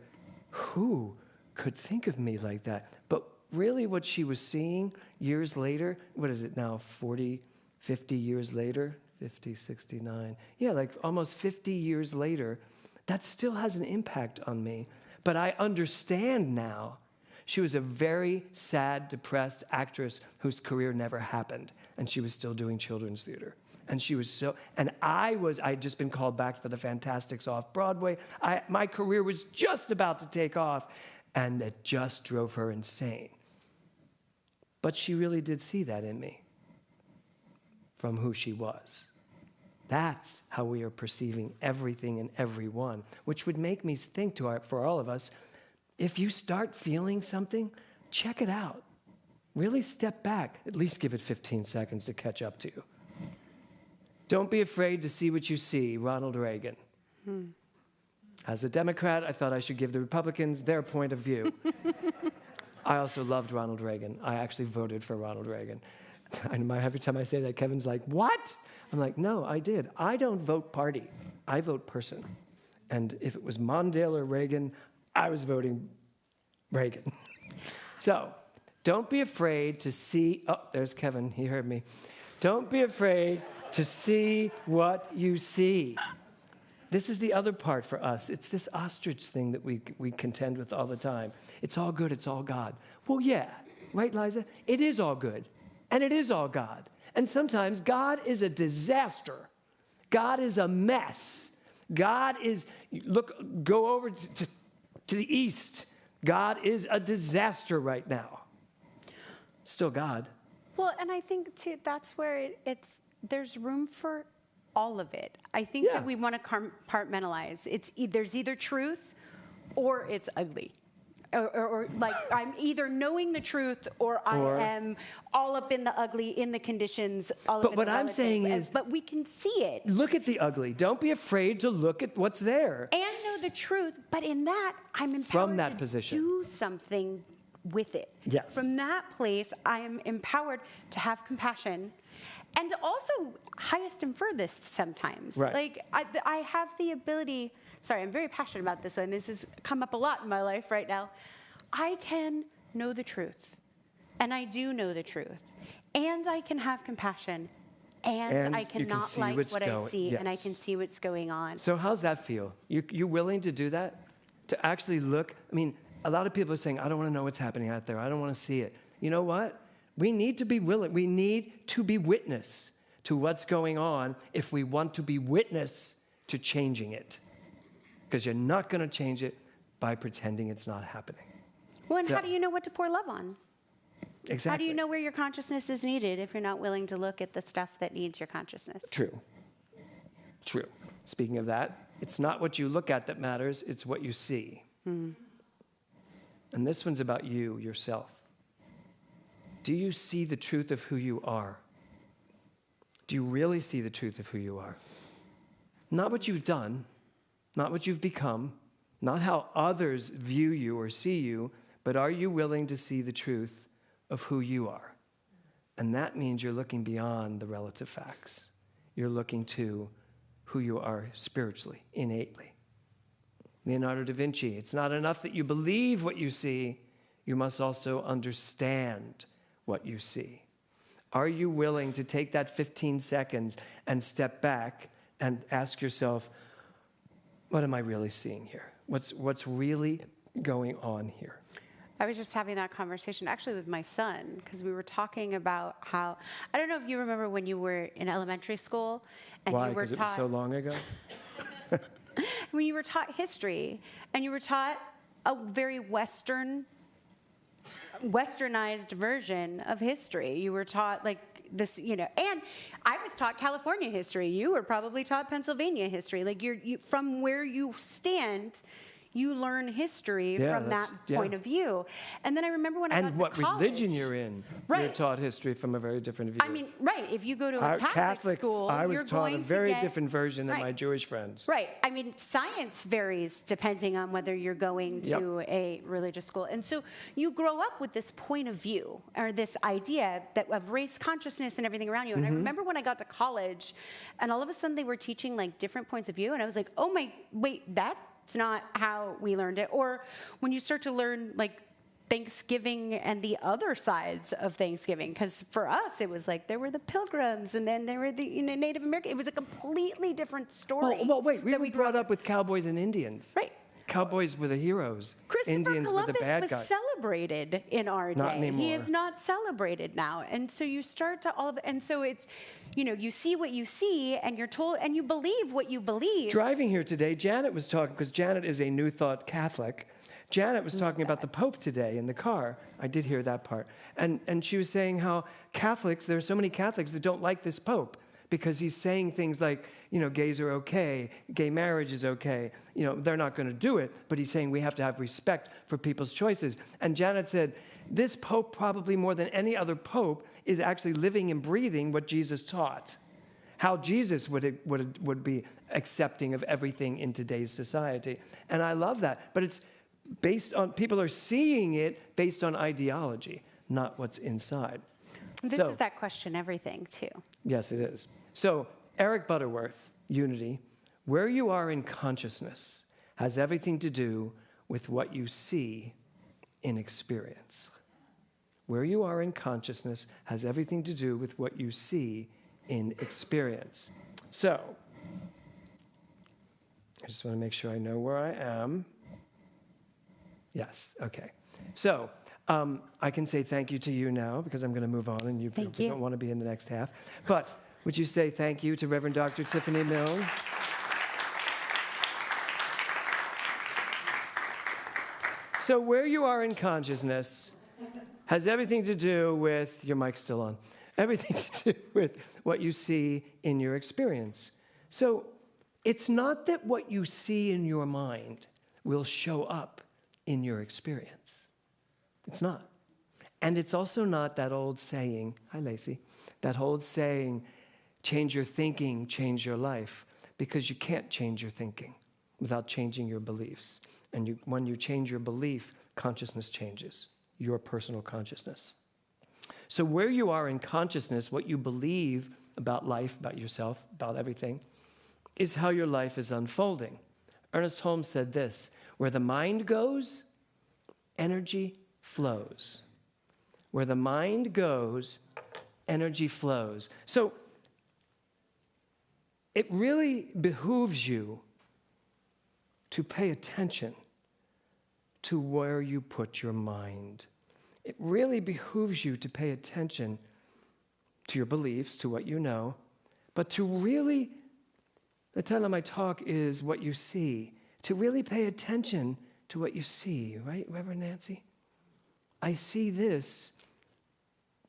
who could think of me like that? But really what she was seeing years later, what is it now, 40, 50 years later? 50, 69. Yeah, like almost 50 years later, that still has an impact on me. But I understand now. She was a very sad, depressed actress whose career never happened, and she was still doing children's theater. And she was so, and I'd just been called back for the Fantastics off Broadway. My career was just about to take off, and it just drove her insane. But she really did see that in me from who she was. That's how we are perceiving everything and everyone, which would make me think for all of us, if you start feeling something, check it out. Really step back. At least give it 15 seconds to catch up to you. Don't be afraid to see what you see, Ronald Reagan. As a Democrat, I thought I should give the Republicans their point of view. I also loved Ronald Reagan. I actually voted for Ronald Reagan. Every time I say that, Kevin's like, what? I'm like, no, I did. I don't vote party. I vote person. And if it was Mondale or Reagan, I was voting Reagan. So don't be afraid to see, oh, there's Kevin, he heard me. Don't be afraid to see what you see. This is the other part for us. It's this ostrich thing that we contend with all the time. It's all good, it's all God. Well, yeah, right, Liza? It is all good, and it is all God. And sometimes God is a disaster. God is a mess. God is, go over to the east. God is a disaster right now. Still God. Well, and I think, too, that's where there's room for all of it. I think that we want to compartmentalize. There's either truth or it's ugly. Or like, I'm either knowing the truth or I am all up in the ugly, in the conditions. But what I'm saying is, but we can see it. Look at the ugly. Don't be afraid to look at what's there. And know the truth. But in that, I'm empowered from that position to do something with it. Yes. From that place, I am empowered to have compassion. And also, highest and furthest sometimes. Right. Like, I have the ability, sorry, I'm very passionate about this one. This has come up a lot in my life right now. I can know the truth. And I do know the truth. And I can have compassion. And I cannot like what I see. Yes. And I can see what's going on. So how's that feel? You willing to do that? To actually look? I mean, a lot of people are saying, I don't want to know what's happening out there. I don't want to see it. You know what? We need to be willing. We need to be witness to what's going on if we want to be witness to changing it. Because you're not going to change it by pretending it's not happening. Well, and how do you know what to pour love on? Exactly. How do you know where your consciousness is needed if you're not willing to look at the stuff that needs your consciousness? True. True. Speaking of that, it's not what you look at that matters, it's what you see. And this one's about you, yourself. Do you see the truth of who you are? Do you really see the truth of who you are? Not what you've done, not what you've become, not how others view you or see you, but are you willing to see the truth of who you are? And that means you're looking beyond the relative facts. You're looking to who you are spiritually, innately. Leonardo da Vinci, it's not enough that you believe what you see, you must also understand what you see. Are you willing to take that 15 seconds and step back and ask yourself, what am I really seeing here? What's really going on here? I was just having that conversation actually with my son because we were talking about how, I don't know if you remember when you were in elementary school and Why? you were Because it was so long ago? when you were taught history and you were taught a very westernized version of history. You were taught like this, and I was taught California history. You were probably taught Pennsylvania history. Like you from where you stand, you learn history from that point of view. And then I remember when I got to college. And what religion you're in, you're taught history from a very different view. I mean, right, if you go to a Catholic school, I was you're taught going a very to get, different version than my Jewish friends. Right, I mean, science varies depending on whether you're going to a religious school. And so you grow up with this point of view, or this idea of race consciousness and everything around you. And I remember when I got to college, and all of a sudden they were teaching like different points of view, and I was like, oh my, wait, that's not how we learned it. Or when you start to learn like Thanksgiving and the other sides of Thanksgiving, because for us it was like there were the Pilgrims and then there were the Native American. It was a completely different story. Well, wait, we were brought up with cowboys and Indians. Right. Cowboys were the heroes. Indians Columbus were the bad guys. was celebrated in our Not day. anymore. He is not celebrated now. And so you start to and so it's, you see what you see and you're told, and you believe what you believe. Driving here today, Janet was talking, because Janet is a New Thought Catholic. Janet was talking about the Pope today in the car. I did hear that part. And she was saying how Catholics, there are so many Catholics that don't like this Pope because he's saying things like, gays are okay, gay marriage is okay. They're not going to do it, but he's saying we have to have respect for people's choices. And Janet said, this Pope, probably more than any other Pope, is actually living and breathing what Jesus taught. How Jesus would be accepting of everything in today's society. And I love that. But it's based on, people are seeing it based on ideology, not what's inside. This is that question everything, too. Yes, it is. So, Eric Butterworth, Unity, where you are in consciousness has everything to do with what you see in experience. Where you are in consciousness has everything to do with what you see in experience. So, I just want to make sure I know where I am. Yes, okay. So, I can say thank you to you now because I'm going to move on and you don't want to be in the next half. But would you say thank you to Reverend Dr. Tiffany Mellon? So where you are in consciousness has everything to do with, your mic's still on, everything to do with what you see in your experience. So it's not that what you see in your mind will show up in your experience. It's not. And it's also not that old saying, hi Lacey, that old saying, change your thinking, change your life, because you can't change your thinking without changing your beliefs. And when you change your belief, consciousness changes, your personal consciousness. So where you are in consciousness, what you believe about life, about yourself, about everything, is how your life is unfolding. Ernest Holmes said this, where the mind goes, energy flows. Where the mind goes, energy flows. So it really behooves you to pay attention to where you put your mind. It really behooves you to pay attention to your beliefs, to what you know, but to really, the title of my talk is What You See, to really pay attention to what you see, right, Reverend Nancy? I see this.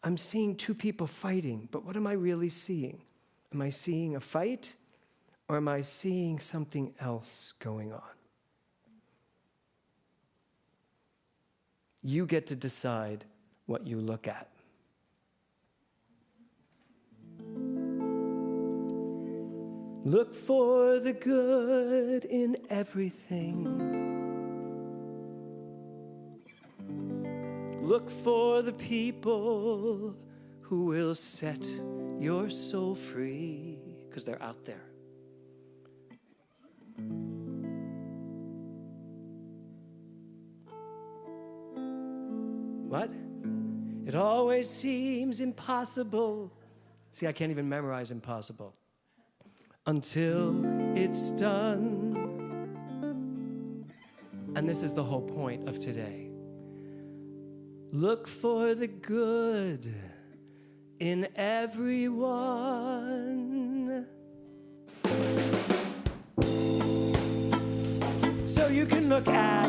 I'm seeing two people fighting, but what am I really seeing? Am I seeing a fight, or am I seeing something else going on? You get to decide what you look at. Look for the good in everything. Look for the people who will set your soul free, because they're out there. What? It always seems impossible. See, I can't even memorize impossible. Until it's done. And this is the whole point of today. Look for the good in everyone. So you can look at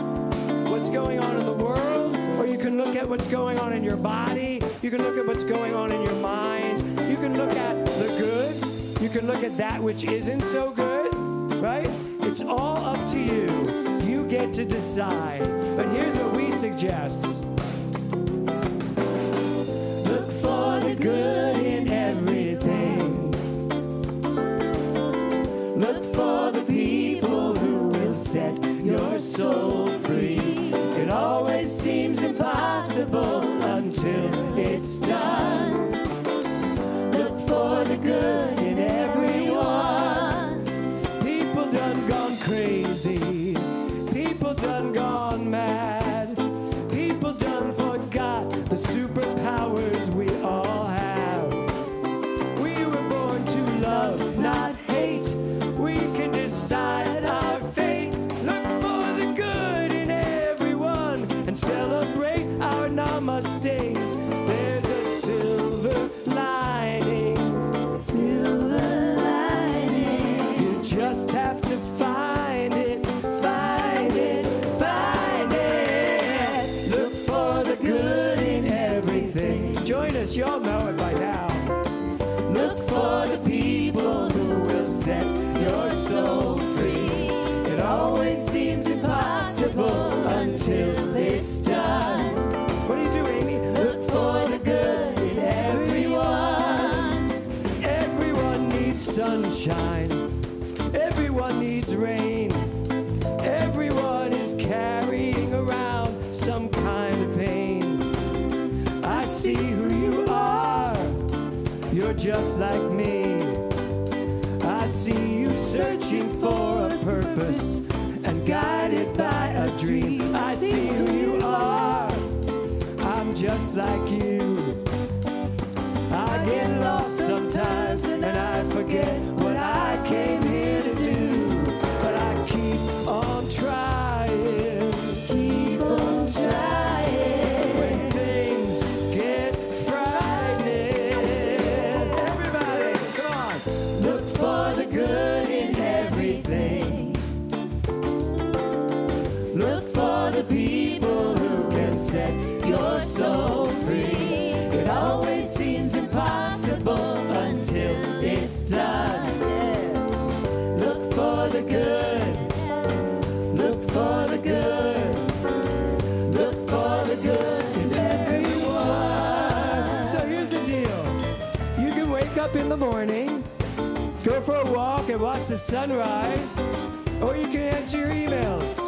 what's going on in the world, or you can look at what's going on in your body. You can look at what's going on in your mind. You can look at the good. You can look at that which isn't so good, right? It's all up to you. You get to decide. But here's what we suggest. Look for the good in everything. Look for the people who will set your soul free. It always seems impossible until it's done. Look for the good in everyone. People done gone crazy. People done gone mad. People done forgot the superpowers we all have. We were born to love, not hate. We can decide our fate. Look for the good in everyone and celebrate our namaste. There's a silver lining. Silver lining. You just have to find it, find it, find it. Look for the good in everything. Join us, y'all know it by now. Look for the people who will set your soul free. It always seems impossible until it's done. What do you do, Amy? Look for the good in everyone. Everyone needs sunshine. Everyone needs rain. Everyone is carrying around some kind of pain. I see who you are. You're just like me. I see you searching for a purpose and guided by a dream. I see who you are. I'm just like you. I get lost sometimes and I forget what I came here to do. But I keep on trying. Keep on trying. When things get frightening. Everybody, come on. Look for the good in everything. Look for the people who can set your soul free. It always seems impossible until it's done. Look for the good. Look for the good. Look for the good in everyone. So here's the deal. You can wake up in the morning, go for a walk and watch the sunrise, or you can answer your emails.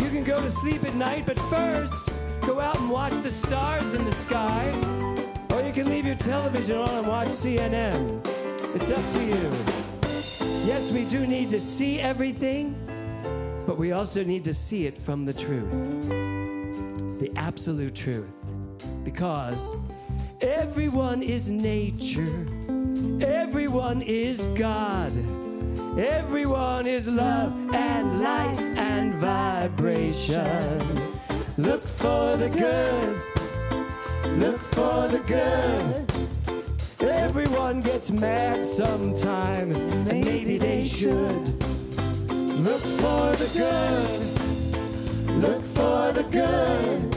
You can go to sleep at night, but first, go out and watch the stars in the sky, or you can leave your television on and watch CNN. It's up to you. Yes, we do need to see everything, but we also need to see it from the truth, the absolute truth, because everyone is nature, everyone is God, everyone is love and light and vibration. Look for the good, look for the good. Everyone gets mad sometimes, and maybe they should. Look for the good, look for the good.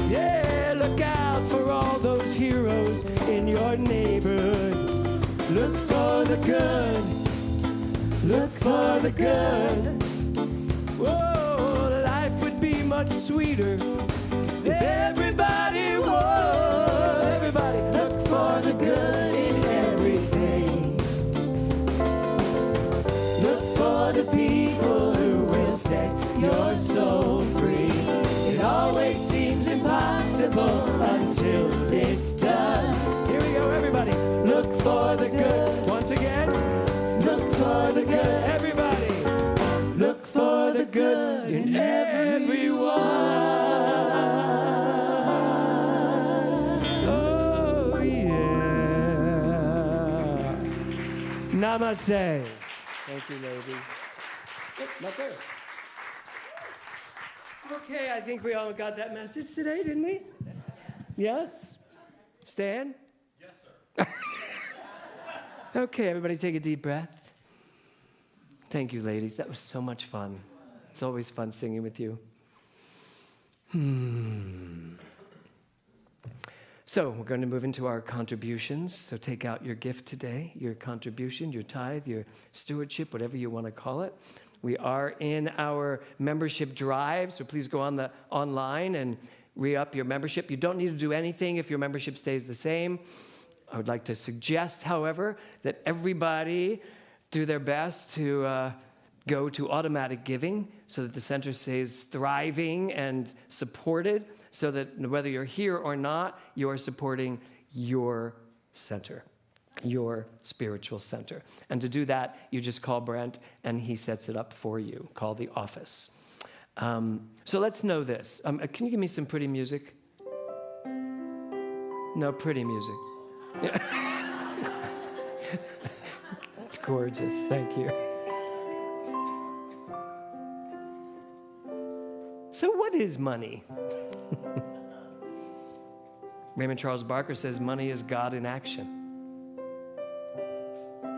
Yeah, look out for all those heroes in your neighborhood. Look for the good, look for the good. Whoa, life would be much sweeter if everybody would. Everybody, look for the good in everything. Look for the people who will set your soul free. It always seems impossible until it's done. Here we go, everybody. Look for the good. Once again, look for the good. Everybody, look for the good in everyone. Oh, yeah. Namaste. Thank you, ladies. Oh, not there. Okay, I think we all got that message today, didn't we? Yes? Stan? Yes, sir. Okay, everybody take a deep breath. Thank you, ladies. That was so much fun. It's always fun singing with you. So we're going to move into our contributions. So take out your gift today, your contribution, your tithe, your stewardship, whatever you want to call it. We are in our membership drive, so please go online and re-up your membership. You don't need to do anything if your membership stays the same. I would like to suggest, however, that everybody do their best to go to automatic giving so that the center stays thriving and supported, so that whether you're here or not, you are supporting your center, your spiritual center. And to do that, you just call Brent and he sets it up for you. Call the office. So let's know this. Can you give me some pretty music? No, pretty music. It's gorgeous. Thank you. So what is money? Raymond Charles Barker says money is God in action.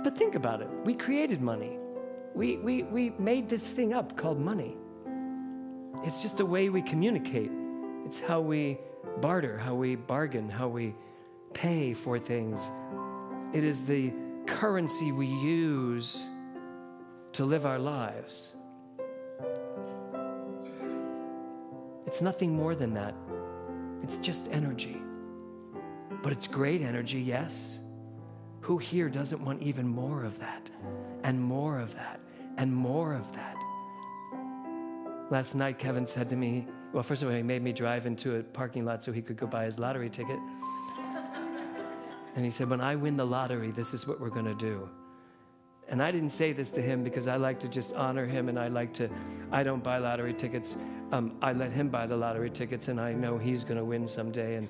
But think about it. We created money. We made this thing up called money. It's just a way we communicate. It's how we barter, how we bargain, how we pay for things. It is the currency we use to live our lives. It's nothing more than that. It's just energy. But it's great energy, yes. Who here doesn't want even more of that, and more of that, and more of that? Last night, Kevin said to me, well, first of all, he made me drive into a parking lot so he could go buy his lottery ticket. And he said, when I win the lottery, this is what we're going to do. And I didn't say this to him because I like to just honor him, and I don't buy lottery tickets. I let him buy the lottery tickets, and I know he's going to win someday, and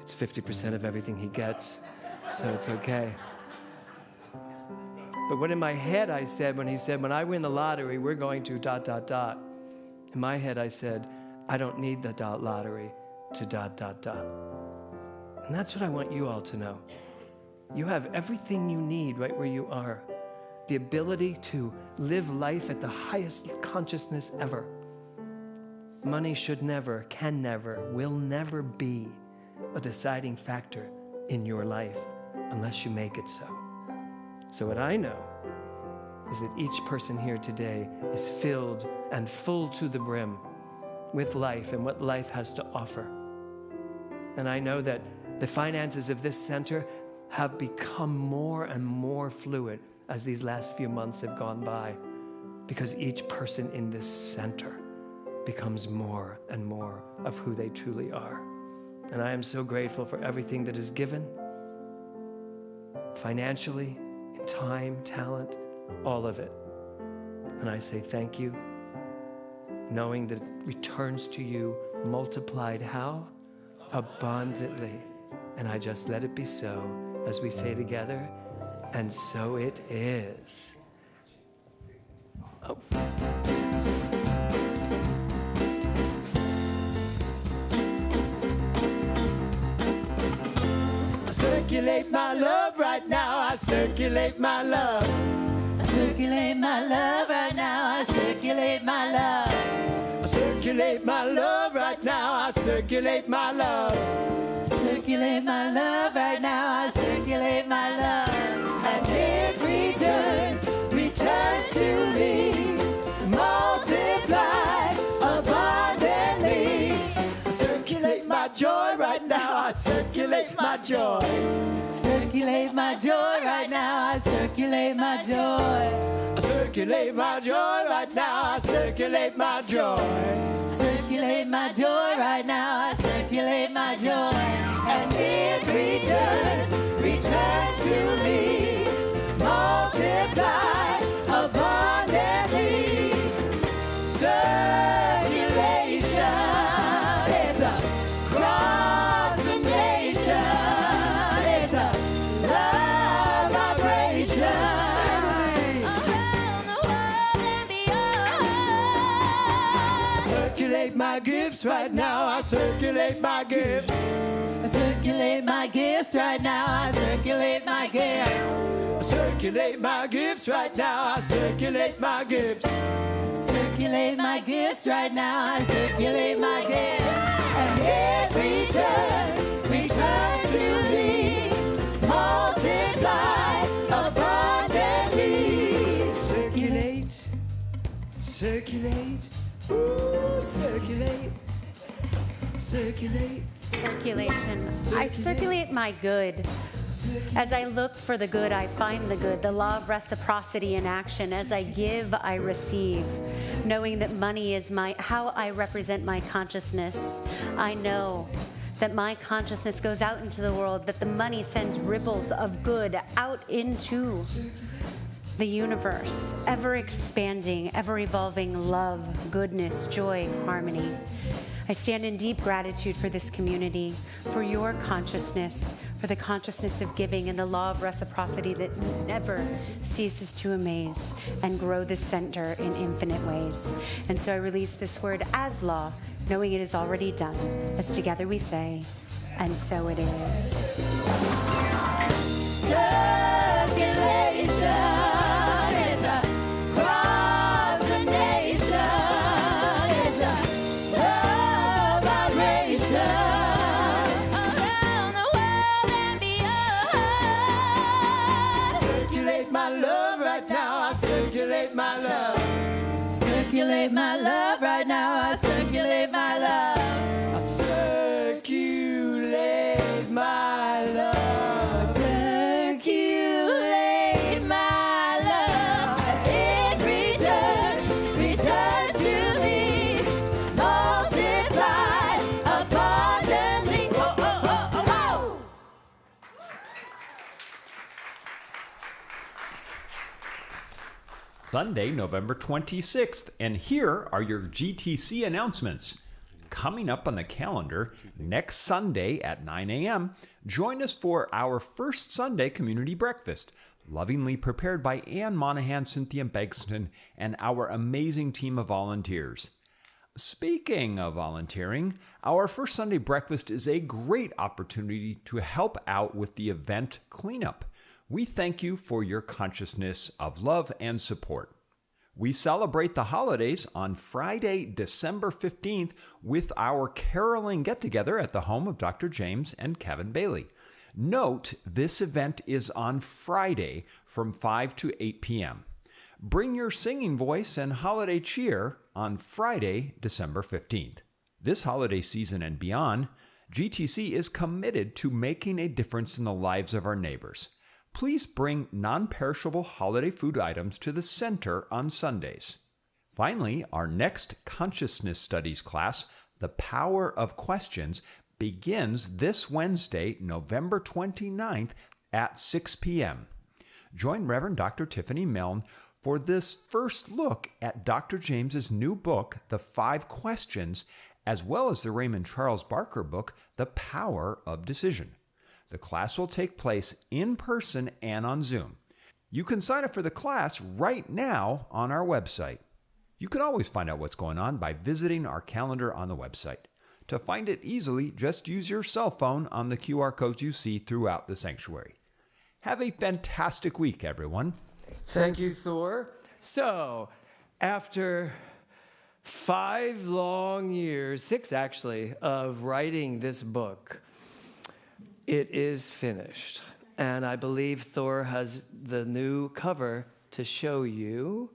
it's 50% of everything he gets, so it's okay. But what in my head I said, when he said, when I win the lottery, we're going to ... In my head I said, I don't need the lottery to ... And that's what I want you all to know. You have everything you need right where you are. The ability to live life at the highest consciousness ever. Money should never, can never, will never be a deciding factor in your life unless you make it so. So what I know is that each person here today is filled and full to the brim with life and what life has to offer. And I know that the finances of this center have become more and more fluid as these last few months have gone by, because each person in this center becomes more and more of who they truly are. And I am so grateful for everything that is given, financially, in time, talent, all of it. And I say thank you, knowing that it returns to you multiplied how? Abundantly. And I just let it be so, as we say together, and so it is. Oh. Circulate my love right now, I circulate my love. I circulate my love right now. I circulate my love. I circulate my love right now, I circulate my love. Circulate my love right now. I circulate my love. And it returns to me, multiply abundantly. I circulate my my joy right now. I circulate my joy. Circulate my joy right now. I circulate my joy. I circulate my joy right now. I circulate my joy. Circulate my joy right now. I circulate my joy. And it returns to me, multiplied abundantly. Circulation, it's across the nation. It's a love vibration around the world and beyond. Circulate my gifts right now. I circulate my gifts. I circulate my gifts right now. I circulate my gifts. I circulate my gifts right now. I circulate my gifts. Circulate my gifts right now. I circulate my gifts. And it returns to me, multiplied abundantly. Circulate, circulate, ooh, circulate, circulate. Circulation. I circulate my good. As I look for the good, I find the good. The law of reciprocity in action. As I give, I receive. Knowing that money is how I represent my consciousness. I know that my consciousness goes out into the world, that the money sends ripples of good out into the universe, ever expanding, ever evolving love, goodness, joy, harmony. I stand in deep gratitude for this community, for your consciousness, for the consciousness of giving and the law of reciprocity that never ceases to amaze and grow the center in infinite ways. And so I release this word as law, knowing it is already done, as together we say, and so it is. Circulation. Circulate my love. Circulate my love right now. I circulate my love. I circulate my love. Circulate my love. It returns to me, multiplied abundantly. Oh, oh, oh, oh, oh. Sunday, November 26th, and here are your GTC announcements. Coming up on the calendar, next Sunday at 9 a.m., join us for our first Sunday community breakfast, lovingly prepared by Ann Monahan, Cynthia Begston, and our amazing team of volunteers. Speaking of volunteering, our first Sunday breakfast is a great opportunity to help out with the event cleanup. We thank you for your consciousness of love and support. We celebrate the holidays on Friday, December 15th with our caroling get-together at the home of Dr. James and Kevin Bailey. Note, this event is on Friday from 5 to 8 p.m. Bring your singing voice and holiday cheer on Friday, December 15th. This holiday season and beyond, GTC is committed to making a difference in the lives of our neighbors. Please bring non-perishable holiday food items to the center on Sundays. Finally, our next Consciousness Studies class, The Power of Questions, begins this Wednesday, November 29th at 6 p.m. Join Reverend Dr. Tiffany Mellon for this first look at Dr. James's new book, The 5 Questions, as well as the Raymond Charles Barker book, The Power of Decision. The class will take place in person and on Zoom. You can sign up for the class right now on our website. You can always find out what's going on by visiting our calendar on the website. To find it easily, just use your cell phone on the QR codes you see throughout the sanctuary. Have a fantastic week, everyone. Thank you, Thor. So, after 5 long years, 6 actually, of writing this book, it is finished. And I believe Thor has the new cover to show you.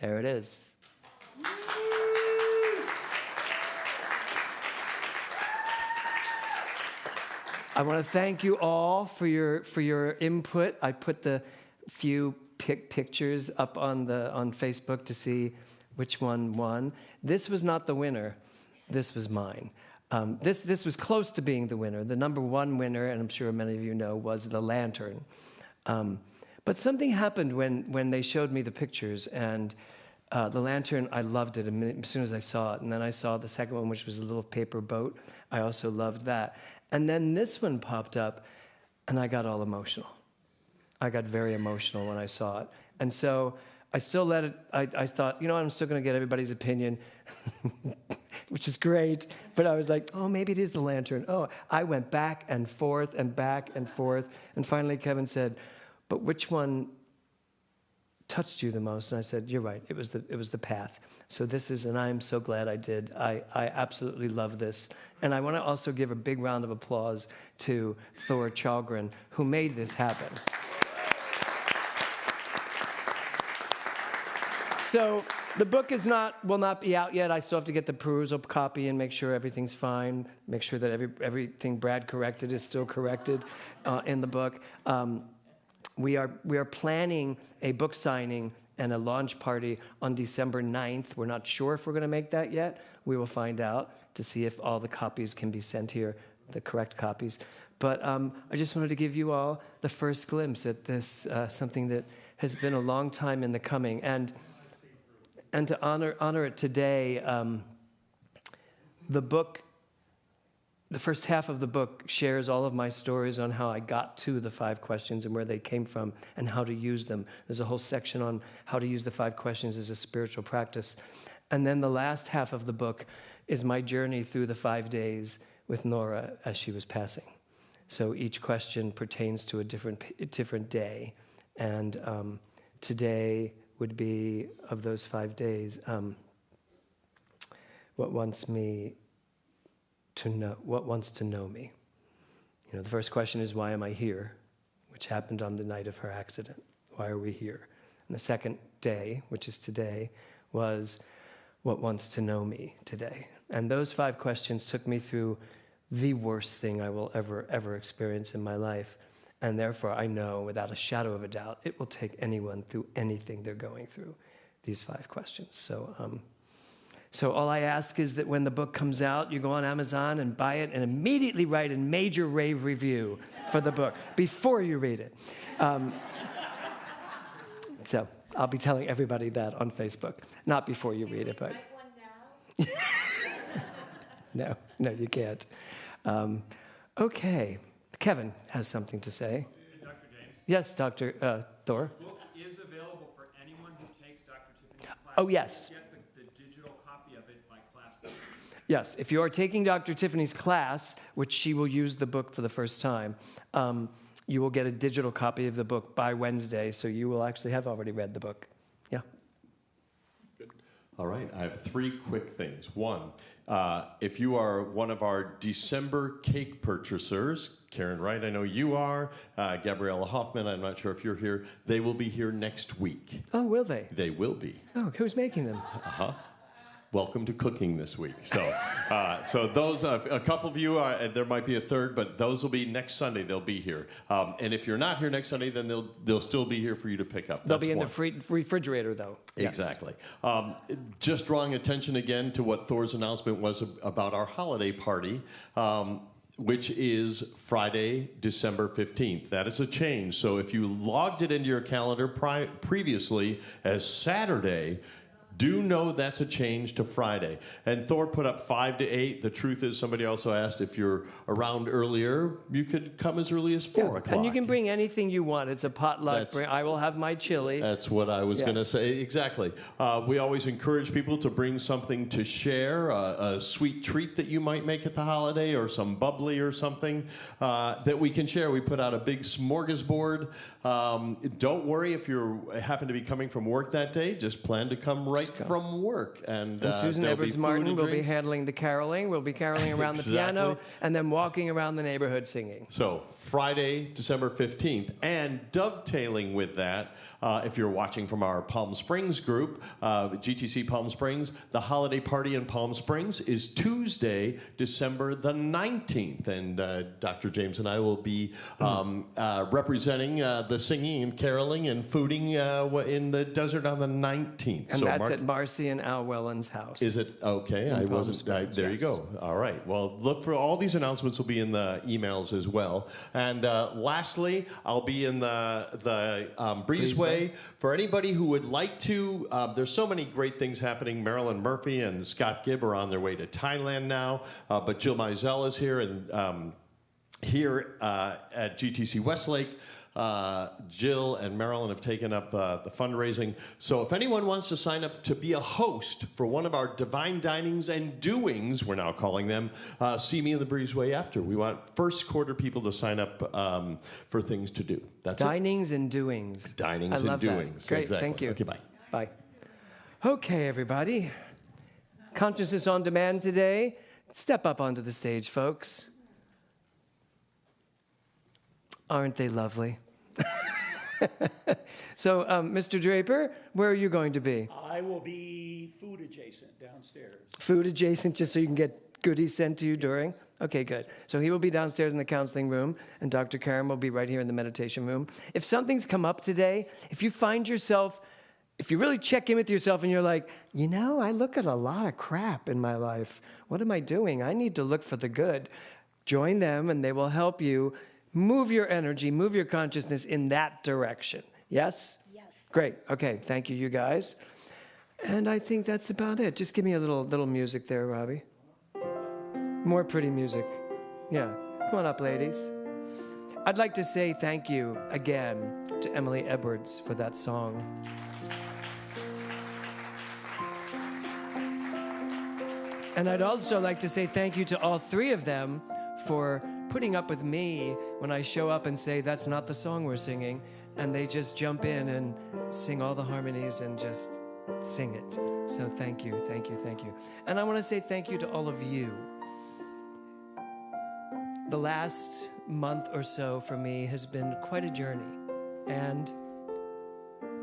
There it is. I want to thank you all for your input. I put the few pictures up on Facebook to see which one won. This was not the winner. This was mine. This was close to being the winner. The number one winner, and I'm sure many of you know, was the lantern. But something happened when they showed me the pictures, and the lantern, I loved it as soon as I saw it. And then I saw the second one, which was a little paper boat. I also loved that. And then this one popped up, and I got all emotional. I got very emotional when I saw it. And so I still let it, I thought, you know, I'm still going to get everybody's opinion, which is great. But I was like, oh, maybe it is the lantern. Oh, I went back and forth and back and forth. And finally, Kevin said, but which one touched you the most? And I said, you're right, it was the path. So this is, and I'm so glad I did. I absolutely love this. And I want to also give a big round of applause to Thor Chalgren, who made this happen. So the book will not be out yet. I still have to get the perusal copy and make sure everything's fine, make sure that everything Brad corrected is still corrected in the book. We are planning a book signing and a launch party on December 9th. We're not sure if we're going to make that yet. We will find out to see if all the copies can be sent here, the correct copies. But I just wanted to give you all the first glimpse at this, something that has been a long time in the coming. And to honor it today, the book, the first half of the book shares all of my stories on how I got to the 5 questions and where they came from and how to use them. There's a whole section on how to use the 5 questions as a spiritual practice. And then the last half of the book is my journey through the 5 days with Nora as she was passing. So each question pertains to a different day. And today would be, of those 5 days, what wants to know me. You know, the first question is, why am I here? Which happened on the night of her accident. Why are we here? And the second day, which is today, was, what wants to know me today? And those 5 questions took me through the worst thing I will ever experience in my life. And therefore, I know without a shadow of a doubt, it will take anyone through anything they're going through, these 5 questions. So all I ask is that when the book comes out, you go on Amazon and buy it and immediately write a major rave review for the book before you read it. So I'll be telling everybody that on Facebook. Not before you read it, but... No, you can't. Okay. Kevin has something to say. Dr. James? Yes, Dr. Thor. The book is available for anyone who takes Dr. Tiffany's class. Oh, yes. You get the digital copy of it by class day. Yes, if you are taking Dr. Tiffany's class, which she will use the book for the first time, you will get a digital copy of the book by Wednesday, so you will actually have already read the book. Yeah. Good. All right, I have 3 quick things. One, if you are one of our December cake purchasers, Karen Wright, I know you are, Gabriella Hoffman, I'm not sure if you're here, they will be here next week. Oh, will they? They will be. Oh, who's making them? Uh-huh. Welcome to cooking this week. So those, a couple of you, there might be a third, but those will be next Sunday. They'll be here. And if you're not here next Sunday, then they'll still be here for you to pick up. They'll be in the refrigerator, though. Exactly. Yes. Just drawing attention again to what Thor's announcement was about our holiday party, which is Friday, December 15th. That is a change. So if you logged it into your calendar previously as Saturday, do know that's a change to Friday. And Thor put up 5 to 8. The truth is, somebody also asked if you're around earlier, you could come as early as 4 o'clock. And you can bring anything you want. It's a potluck. I will have my chili. That's what I was going to say. Exactly. We always encourage people to bring something to share, a sweet treat that you might make at the holiday, or some bubbly or something that we can share. We put out a big smorgasbord. Don't worry if you happen to be coming from work that day. Just plan to come right right from work. And Susan there'll be Edwards food Martin and will be drinks. handling the caroling. We'll be caroling around the piano and then walking around the neighborhood singing. So Friday, December 15th. And dovetailing with that, if you're watching from our Palm Springs group, GTC Palm Springs, the holiday party in Palm Springs is Tuesday, December the 19th. And Dr. James and I will be representing the singing and caroling and fooding in the desert on the 19th. And so that's at Marcy and Al Welland's house. Is it? Okay, I Palm wasn't. Springs, There you yes. go. All right. Well, look for all these announcements will be in the emails as well. And lastly, I'll be in the breezeway. For anybody who would like to, there's so many great things happening. Marilyn Murphy and Scott Gibb are on their way to Thailand now, but Jill Mizell is here, and here at GTC Westlake, Jill and Marilyn have taken up the fundraising. So if anyone wants to sign up to be a host for one of our Divine Dinings and Doings, we're now calling them, see me in the breezeway after. We want first quarter people to sign up for things to do. That's Dinings and doings. it. Dinings I and love that. doings. Great, Exactly. thank you. Okay, bye. Bye. Okay, everybody. Consciousness on Demand today. Step up onto the stage, folks. Aren't they lovely? So, Mr. Draper, where are you going to be? I will be food adjacent downstairs. Food adjacent, just so you can get goodies sent to you during? Okay, good. So he will be downstairs in the counseling room, and Dr. Karen will be right here in the meditation room. If something's come up today, if you find yourself, if you really check in with yourself and you're like, you know, I look at a lot of crap in my life. What am I doing? I need to look for the good. Join them, and they will help you move your energy, move your consciousness in that direction. Yes? Yes. Great. Okay. Thank you, you guys. And I think that's about it. Just give me a little music there, Robbie. More pretty music. Yeah. Come on up, ladies. I'd like to say thank you again to Emily Edwards for that song. And I'd also like to say thank you to all three of them for putting up with me when I show up and say, that's not the song we're singing. And they just jump in and sing all the harmonies and just sing it. So thank you, thank you, thank you. And I want to say thank you to all of you. The last month or so for me has been quite a journey. And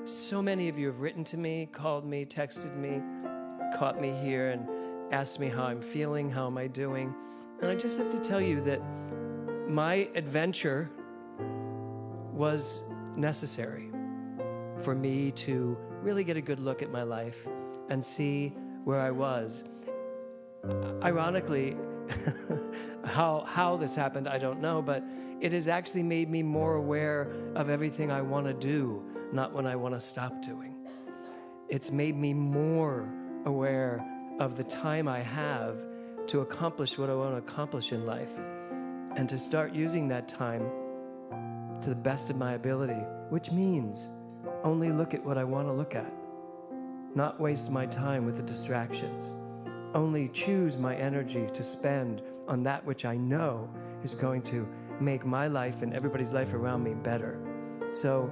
so many of you have written to me, called me, texted me, caught me here and asked me how I'm feeling, how am I doing. And I just have to tell you that my adventure was necessary for me to really get a good look at my life and see where I was. Ironically, how this happened, I don't know, but it has actually made me more aware of everything I want to do, not what I want to stop doing. It's made me more aware of the time I have to accomplish what I want to accomplish in life and to start using that time to the best of my ability, which means only look at what I want to look at, not waste my time with the distractions, only choose my energy to spend on that which I know is going to make my life and everybody's life around me better. So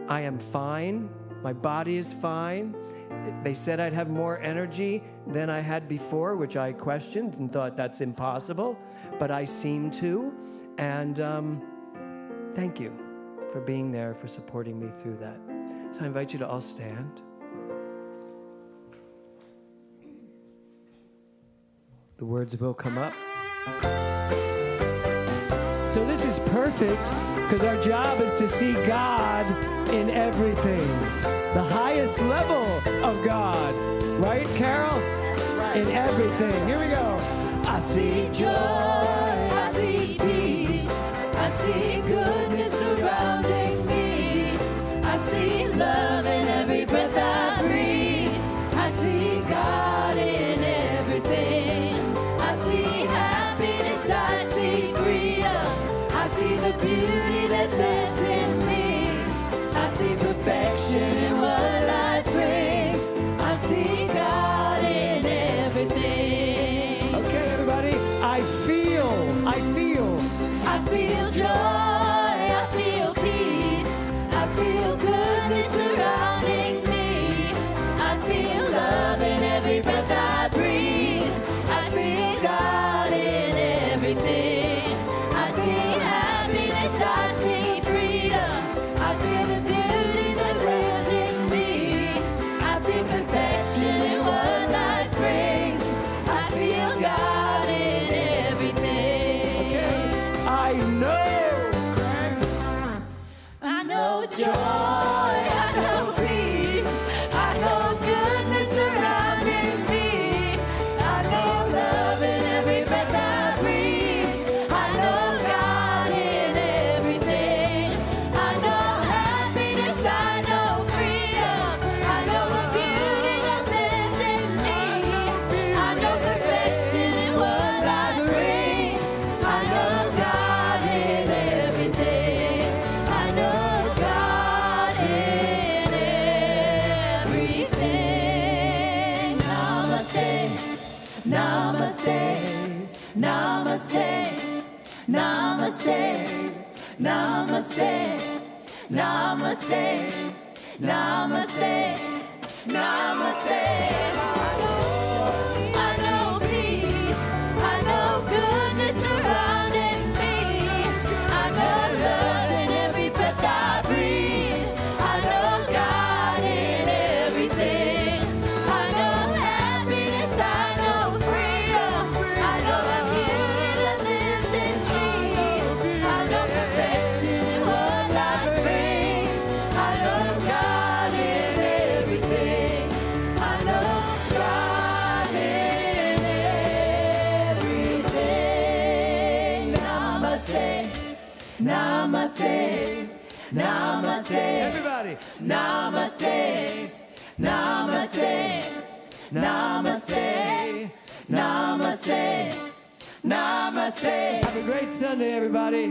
I am fine. My body is fine. They said I'd have more energy than I had before, which I questioned and thought that's impossible, but I seem to. And thank you for being there, for supporting me through that. So I invite you to all stand. The words will come up. So this is perfect because our job is to see God in everything. The highest level of God. Right, Carol? That's right. In everything. Here we go. I see Joy, I see peace, I see goodness surrounding me. I see love in every breath I breathe. I see God in everything. I see happiness, I see freedom. I see the beauty that lives in me. I see perfection in what life brings. I see God in everything. Okay, everybody. I feel joy, I feel peace, I feel goodness surrounding me. I feel love. I know. I know joy, I know peace, I know goodness surrounding me. I know love in every breath I breathe. I know God in everything. I know happiness, I know freedom. I know the beauty that lives in me. I know perfection in what life brings. I know God in everything. I know God in everything. Namaste, namaste, namaste, namaste, namaste, namaste, namaste, namaste. I know peace, I know goodness surrounding me. I know love in every breath I breathe. I know God in everything. I know happiness, I know freedom. I know the beauty that lives in me. I know perfection in what life brings. I know God in everything. I know God in everything. Namaste, namaste, namaste. Everybody. Namaste, namaste, namaste, namaste, namaste. Have a great Sunday, everybody.